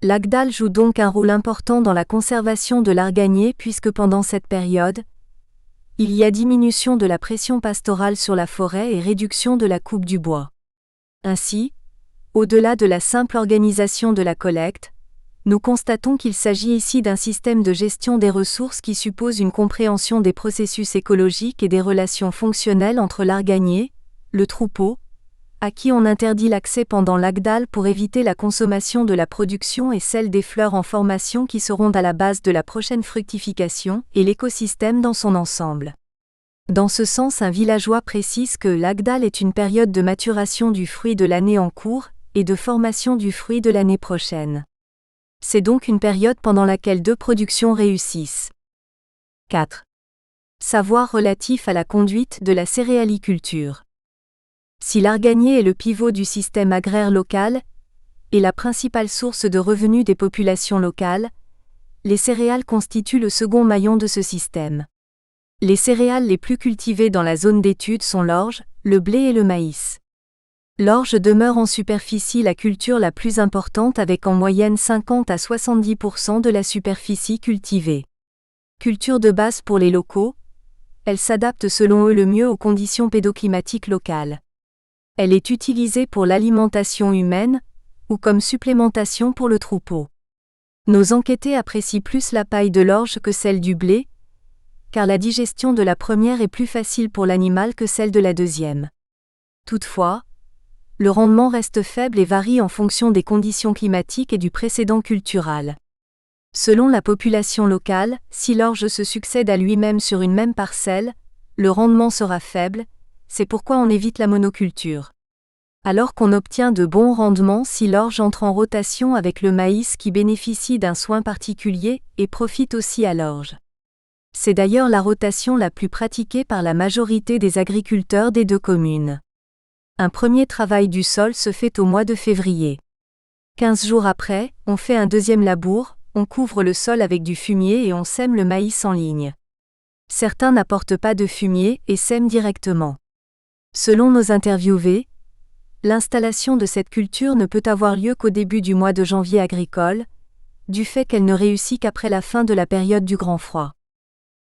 L'Agdal joue donc un rôle important dans la conservation de l'arganier puisque pendant cette période, il y a diminution de la pression pastorale sur la forêt et réduction de la coupe du bois. Ainsi, au-delà de la simple organisation de la collecte, nous constatons qu'il s'agit ici d'un système de gestion des ressources qui suppose une compréhension des processus écologiques et des relations fonctionnelles entre l'arganier, le troupeau, à qui on interdit l'accès pendant l'Agdal pour éviter la consommation de la production et celle des fleurs en formation qui seront à la base de la prochaine fructification, et l'écosystème dans son ensemble. Dans ce sens, un villageois précise que l'Agdal est une période de maturation du fruit de l'année en cours et de formation du fruit de l'année prochaine. C'est donc une période pendant laquelle deux productions réussissent. 4. Savoir relatif à la conduite de la céréaliculture. Si l'arganier est le pivot du système agraire local et la principale source de revenus des populations locales, les céréales constituent le second maillon de ce système. Les céréales les plus cultivées dans la zone d'étude sont l'orge, le blé et le maïs. L'orge demeure en superficie la culture la plus importante avec en moyenne 50 à 70% de la superficie cultivée. Culture de base pour les locaux, elle s'adapte selon eux le mieux aux conditions pédoclimatiques locales. Elle est utilisée pour l'alimentation humaine, ou comme supplémentation pour le troupeau. Nos enquêtés apprécient plus la paille de l'orge que celle du blé, car la digestion de la première est plus facile pour l'animal que celle de la deuxième. Toutefois, le rendement reste faible et varie en fonction des conditions climatiques et du précédent cultural. Selon la population locale, si l'orge se succède à lui-même sur une même parcelle, le rendement sera faible, c'est pourquoi on évite la monoculture. Alors qu'on obtient de bons rendements si l'orge entre en rotation avec le maïs qui bénéficie d'un soin particulier et profite aussi à l'orge. C'est d'ailleurs la rotation la plus pratiquée par la majorité des agriculteurs des deux communes. Un premier travail du sol se fait au mois de février. 15 jours après, on fait un deuxième labour, on couvre le sol avec du fumier et on sème le maïs en ligne. Certains n'apportent pas de fumier et sèment directement. Selon nos interviewés, l'installation de cette culture ne peut avoir lieu qu'au début du mois de janvier agricole, du fait qu'elle ne réussit qu'après la fin de la période du grand froid.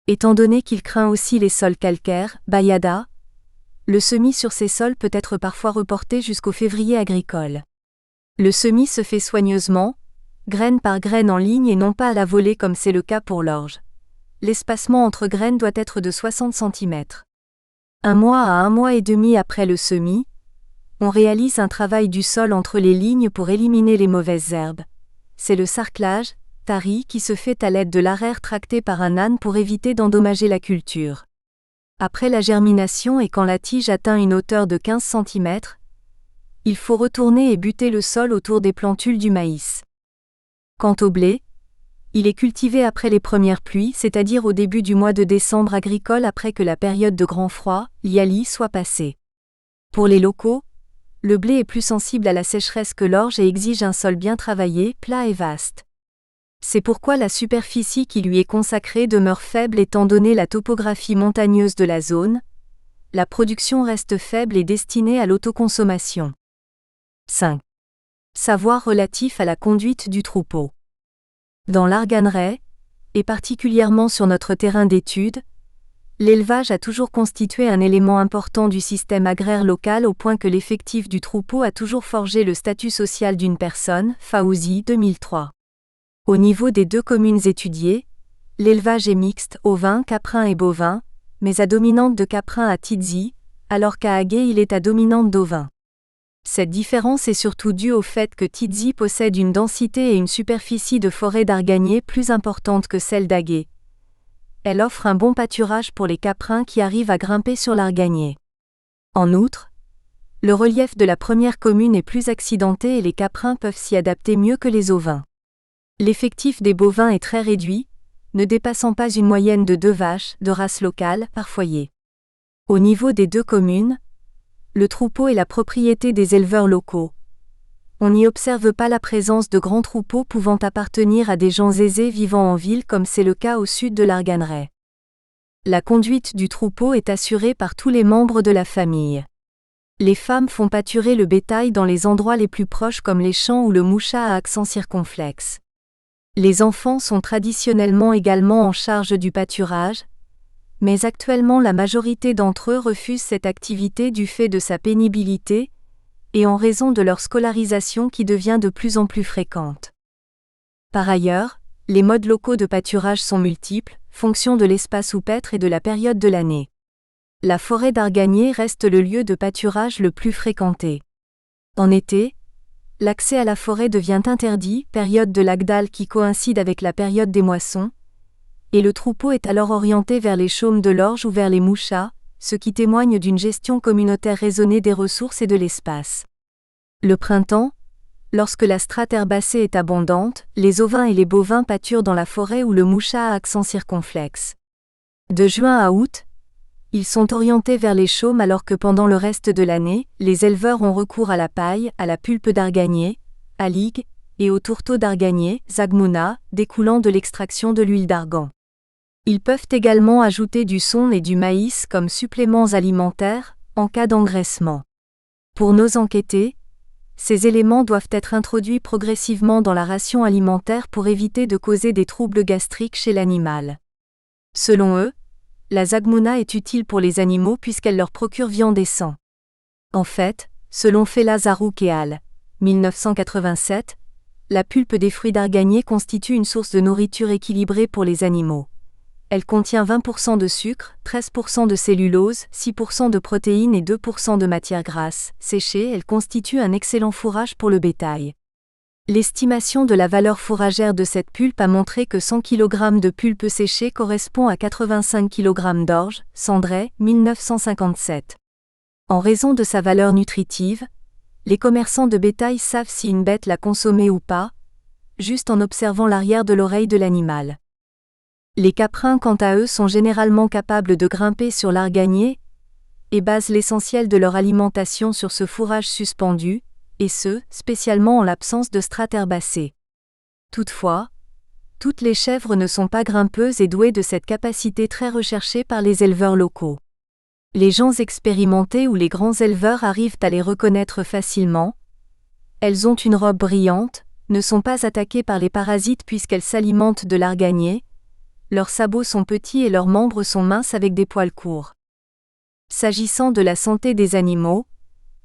Étant donné qu'il craint aussi les sols calcaires, bayada, le semis sur ces sols peut être parfois reporté jusqu'au février agricole. Le semis se fait soigneusement, graine par graine en ligne et non pas à la volée comme c'est le cas pour l'orge. L'espacement entre graines doit être de 60 cm. Un mois à 1 mois et demi après le semis, on réalise un travail du sol entre les lignes pour éliminer les mauvaises herbes. C'est le sarclage, tari, qui se fait à l'aide de l'arère tracté par un âne pour éviter d'endommager la culture. Après la germination et quand la tige atteint une hauteur de 15 cm, il faut retourner et buter le sol autour des plantules du maïs. Quant au blé, il est cultivé après les premières pluies, c'est-à-dire au début du mois de décembre agricole après que la période de grand froid, l'Iali, soit passée. Pour les locaux, le blé est plus sensible à la sécheresse que l'orge et exige un sol bien travaillé, plat et vaste. C'est pourquoi la superficie qui lui est consacrée demeure faible étant donné la topographie montagneuse de la zone. La production reste faible et destinée à l'autoconsommation. 5. Savoir relatif à la conduite du troupeau. Dans l'Arganrais, et particulièrement sur notre terrain d'étude, l'élevage a toujours constitué un élément important du système agraire local au point que l'effectif du troupeau a toujours forgé le statut social d'une personne, Faouzi 2003. Au niveau des 2 communes étudiées, l'élevage est mixte, ovin, caprin et bovin, mais à dominante de caprin à Tizi, alors qu'à Aguet il est à dominante d'ovin. Cette différence est surtout due au fait que Tizi possède une densité et une superficie de forêt d'arganier plus importante que celle d'Aguet. Elle offre un bon pâturage pour les caprins qui arrivent à grimper sur l'arganier. En outre, le relief de la première commune est plus accidenté et les caprins peuvent s'y adapter mieux que les ovins. L'effectif des bovins est très réduit, ne dépassant pas une moyenne de 2 vaches, de race locale, par foyer. Au niveau des 2 communes, le troupeau est la propriété des éleveurs locaux. On n'y observe pas la présence de grands troupeaux pouvant appartenir à des gens aisés vivant en ville comme c'est le cas au sud de l'Arganrais. La conduite du troupeau est assurée par tous les membres de la famille. Les femmes font pâturer le bétail dans les endroits les plus proches comme les champs ou le mouchat à accent circonflexe. Les enfants sont traditionnellement également en charge du pâturage, mais actuellement la majorité d'entre eux refusent cette activité du fait de sa pénibilité, et en raison de leur scolarisation qui devient de plus en plus fréquente. Par ailleurs, les modes locaux de pâturage sont multiples, fonction de l'espace où paître et de la période de l'année. La forêt d'arganier reste le lieu de pâturage le plus fréquenté. En été, l'accès à la forêt devient interdit, période de l'Agdal qui coïncide avec la période des moissons, et le troupeau est alors orienté vers les chaumes de l'orge ou vers les mouchats, ce qui témoigne d'une gestion communautaire raisonnée des ressources et de l'espace. Le printemps, lorsque la strate herbacée est abondante, les ovins et les bovins pâturent dans la forêt ou le mouchat à accent circonflexe. De juin à août, ils sont orientés vers les chaumes alors que pendant le reste de l'année, les éleveurs ont recours à la paille, à la pulpe d'arganier, à l'IG, et au tourteau d'arganier, Zagmouna, découlant de l'extraction de l'huile d'argan. Ils peuvent également ajouter du son et du maïs comme suppléments alimentaires, en cas d'engraissement. Pour nos enquêtés, ces éléments doivent être introduits progressivement dans la ration alimentaire pour éviter de causer des troubles gastriques chez l'animal. Selon eux, la Zagmouna est utile pour les animaux puisqu'elle leur procure viande et sang. En fait, selon Fela Zarouk et al. 1987, la pulpe des fruits d'arganier constitue une source de nourriture équilibrée pour les animaux. Elle contient 20% de sucre, 13% de cellulose, 6% de protéines et 2% de matières grasses. Séchée, elle constitue un excellent fourrage pour le bétail. L'estimation de la valeur fourragère de cette pulpe a montré que 100 kg de pulpe séchée correspond à 85 kg d'orge, Cendray, 1957. En raison de sa valeur nutritive, les commerçants de bétail savent si une bête l'a consommée ou pas, juste en observant l'arrière de l'oreille de l'animal. Les caprins, quant à eux, sont généralement capables de grimper sur l'arganier et basent l'essentiel de leur alimentation sur ce fourrage suspendu, et ce, spécialement en l'absence de strates herbacées. Toutefois, toutes les chèvres ne sont pas grimpeuses et douées de cette capacité très recherchée par les éleveurs locaux. Les gens expérimentés ou les grands éleveurs arrivent à les reconnaître facilement. Elles ont une robe brillante, ne sont pas attaquées par les parasites puisqu'elles s'alimentent de l'arganier. Leurs sabots sont petits et leurs membres sont minces avec des poils courts. S'agissant de la santé des animaux,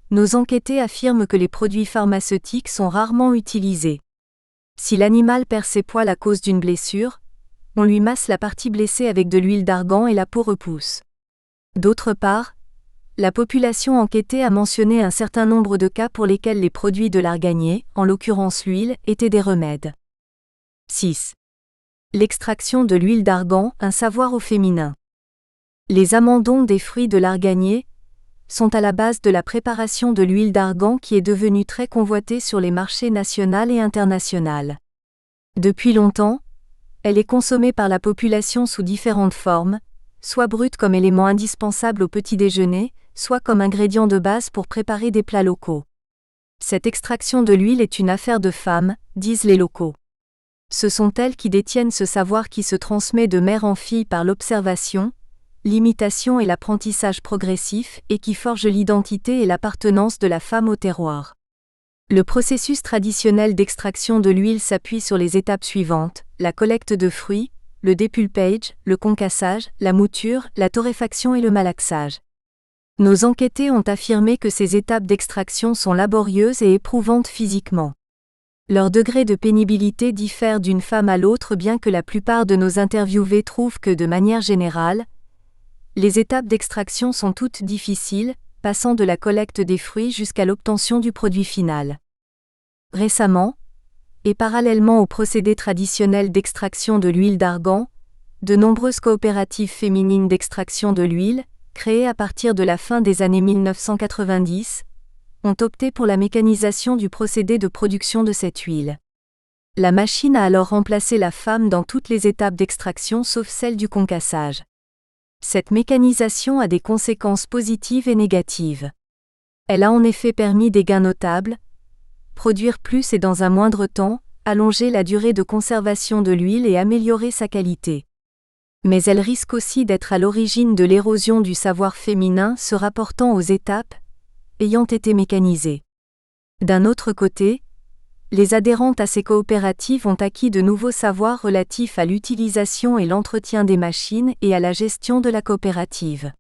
nos enquêtés affirment que les produits pharmaceutiques sont rarement utilisés. Si l'animal perd ses poils à cause d'une blessure, on lui masse la partie blessée avec de l'huile d'argan et la peau repousse. D'autre part, la population enquêtée a mentionné un certain nombre de cas pour lesquels les produits de l'arganier, en l'occurrence l'huile, étaient des remèdes. 6. L'extraction de l'huile d'argan, un savoir au féminin. Les amandons des fruits de l'arganier sont à la base de la préparation de l'huile d'argan qui est devenue très convoitée sur les marchés national et international. Depuis longtemps, elle est consommée par la population sous différentes formes, soit brute comme élément indispensable au petit déjeuner, soit comme ingrédient de base pour préparer des plats locaux. Cette extraction de l'huile est une affaire de femmes, disent les locaux. Ce sont elles qui détiennent ce savoir qui se transmet de mère en fille par l'observation, l'imitation et l'apprentissage progressif et qui forge l'identité et l'appartenance de la femme au terroir. Le processus traditionnel d'extraction de l'huile s'appuie sur les étapes suivantes: la collecte de fruits, le dépulpage, le concassage, la mouture, la torréfaction et le malaxage. Nos enquêtés ont affirmé que ces étapes d'extraction sont laborieuses et éprouvantes physiquement. Leur degré de pénibilité diffère d'une femme à l'autre, bien que la plupart de nos interviewés trouvent que, de manière générale, les étapes d'extraction sont toutes difficiles, passant de la collecte des fruits jusqu'à l'obtention du produit final. Récemment, et parallèlement au procédé traditionnel d'extraction de l'huile d'argan, de nombreuses coopératives féminines d'extraction de l'huile, créées à partir de la fin des années 1990, ont opté pour la mécanisation du procédé de production de cette huile. La machine a alors remplacé la femme dans toutes les étapes d'extraction sauf celle du concassage. Cette mécanisation a des conséquences positives et négatives. Elle a en effet permis des gains notables: produire plus et dans un moindre temps, allonger la durée de conservation de l'huile et améliorer sa qualité. Mais elle risque aussi d'être à l'origine de l'érosion du savoir féminin se rapportant aux étapes ayant été mécanisées. D'un autre côté, les adhérentes à ces coopératives ont acquis de nouveaux savoirs relatifs à l'utilisation et l'entretien des machines et à la gestion de la coopérative.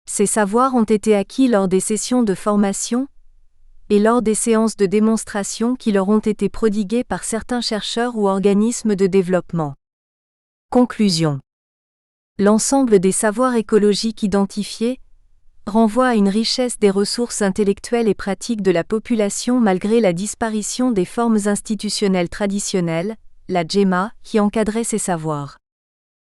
Ces savoirs ont été acquis lors des sessions de formation et lors des séances de démonstration qui leur ont été prodiguées par certains chercheurs ou organismes de développement. Conclusion. L'ensemble des savoirs écologiques identifiés renvoie à une richesse des ressources intellectuelles et pratiques de la population malgré la disparition des formes institutionnelles traditionnelles, la GEMA, qui encadraient ces savoirs.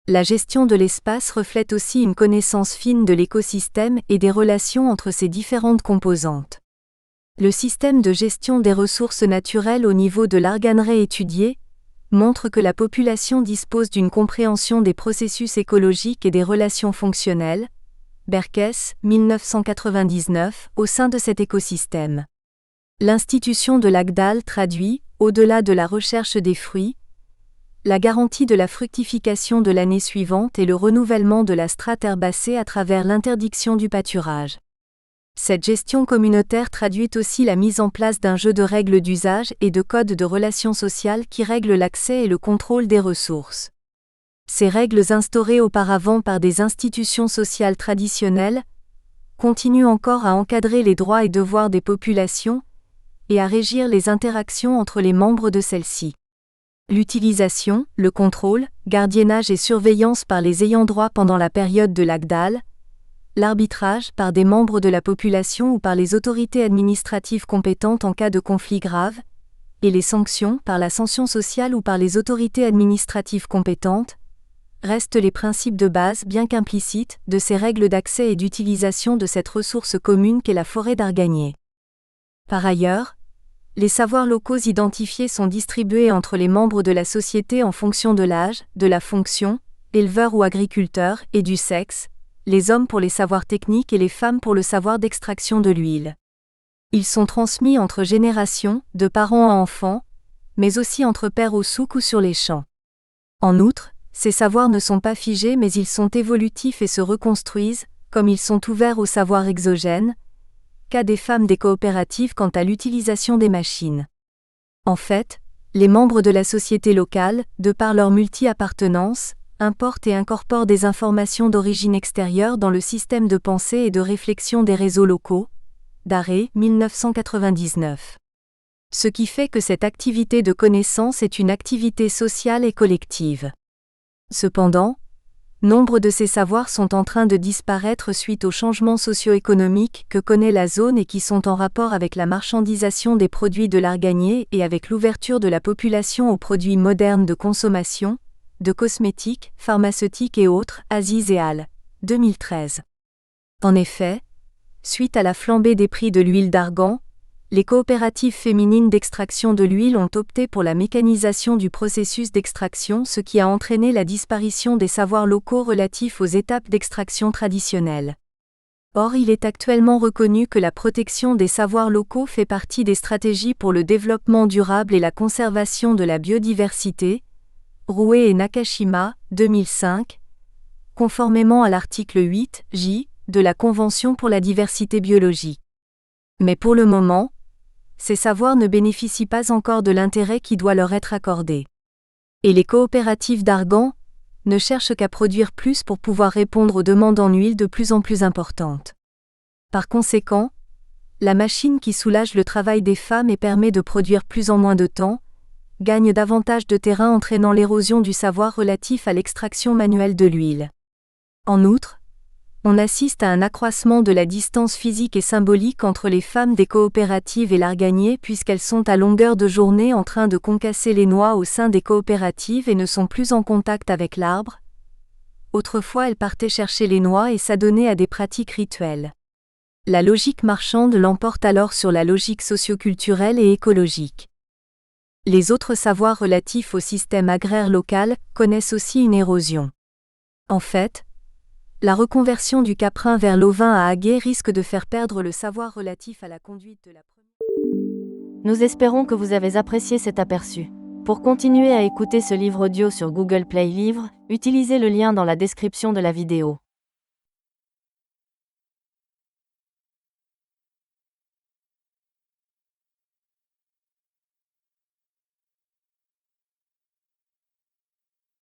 La gestion de l'espace reflète aussi une connaissance fine de l'écosystème et des relations entre ses différentes composantes. Le système de gestion des ressources naturelles au niveau de l'Arganray étudié montre que la population dispose d'une compréhension des processus écologiques et des relations fonctionnelles, Berkes, 1999, au sein de cet écosystème. L'institution de l'AGDAL traduit, au-delà de la recherche des fruits, la garantie de la fructification de l'année suivante et le renouvellement de la strate herbacée à travers l'interdiction du pâturage. Cette gestion communautaire traduit aussi la mise en place d'un jeu de règles d'usage et de codes de relations sociales qui règlent l'accès et le contrôle des ressources. Ces règles instaurées auparavant par des institutions sociales traditionnelles continuent encore à encadrer les droits et devoirs des populations et à régir les interactions entre les membres de celles-ci. L'utilisation, le contrôle, gardiennage et surveillance par les ayants droit pendant la période de l'AGDAL, l'arbitrage par des membres de la population ou par les autorités administratives compétentes en cas de conflit grave, et les sanctions par l'ascension sociale ou par les autorités administratives compétentes, restent les principes de base bien qu'implicites de ces règles d'accès et d'utilisation de cette ressource commune qu'est la forêt d'Arganier. Par ailleurs, les savoirs locaux identifiés sont distribués entre les membres de la société en fonction de l'âge, de la fonction, éleveur ou agriculteur, et du sexe, les hommes pour les savoirs techniques et les femmes pour le savoir d'extraction de l'huile. Ils sont transmis entre générations, de parents à enfants, mais aussi entre pères au souk ou sur les champs. En outre, ces savoirs ne sont pas figés mais ils sont évolutifs et se reconstruisent, comme ils sont ouverts aux savoirs exogènes, cas des femmes des coopératives quant à l'utilisation des machines. En fait, les membres de la société locale, de par leur multi-appartenance, importent et incorporent des informations d'origine extérieure dans le système de pensée et de réflexion des réseaux locaux, Daré, 1999. Ce qui fait que cette activité de connaissance est une activité sociale et collective. Cependant, nombre de ces savoirs sont en train de disparaître suite aux changements socio-économiques que connaît la zone et qui sont en rapport avec la marchandisation des produits de l'Arganier et avec l'ouverture de la population aux produits modernes de consommation, de cosmétiques, pharmaceutiques et autres, Aziz et al. 2013. En effet, suite à la flambée des prix de l'huile d'argan, les coopératives féminines d'extraction de l'huile ont opté pour la mécanisation du processus d'extraction, ce qui a entraîné la disparition des savoirs locaux relatifs aux étapes d'extraction traditionnelles. Or, il est actuellement reconnu que la protection des savoirs locaux fait partie des stratégies pour le développement durable et la conservation de la biodiversité, Rouet et Nakashima, 2005, conformément à l'article 8J de la Convention pour la diversité biologique. Mais pour le moment, ces savoirs ne bénéficient pas encore de l'intérêt qui doit leur être accordé. Et les coopératives d'argan ne cherchent qu'à produire plus pour pouvoir répondre aux demandes en huile de plus en plus importantes. Par conséquent, la machine qui soulage le travail des femmes et permet de produire plus en moins de temps, gagne davantage de terrain entraînant l'érosion du savoir relatif à l'extraction manuelle de l'huile. En outre, on assiste à un accroissement de la distance physique et symbolique entre les femmes des coopératives et l'arganier puisqu'elles sont à longueur de journée en train de concasser les noix au sein des coopératives et ne sont plus en contact avec l'arbre. Autrefois elles partaient chercher les noix et s'adonnaient à des pratiques rituelles. La logique marchande l'emporte alors sur la logique socioculturelle et écologique. Les autres savoirs relatifs au système agraire local connaissent aussi une érosion. En fait, la reconversion du caprin vers l'ovin à Haguet risque de faire perdre le savoir relatif à la conduite de la première. Nous espérons que vous avez apprécié cet aperçu. Pour continuer à écouter ce livre audio sur Google Play Livres, utilisez le lien dans la description de la vidéo.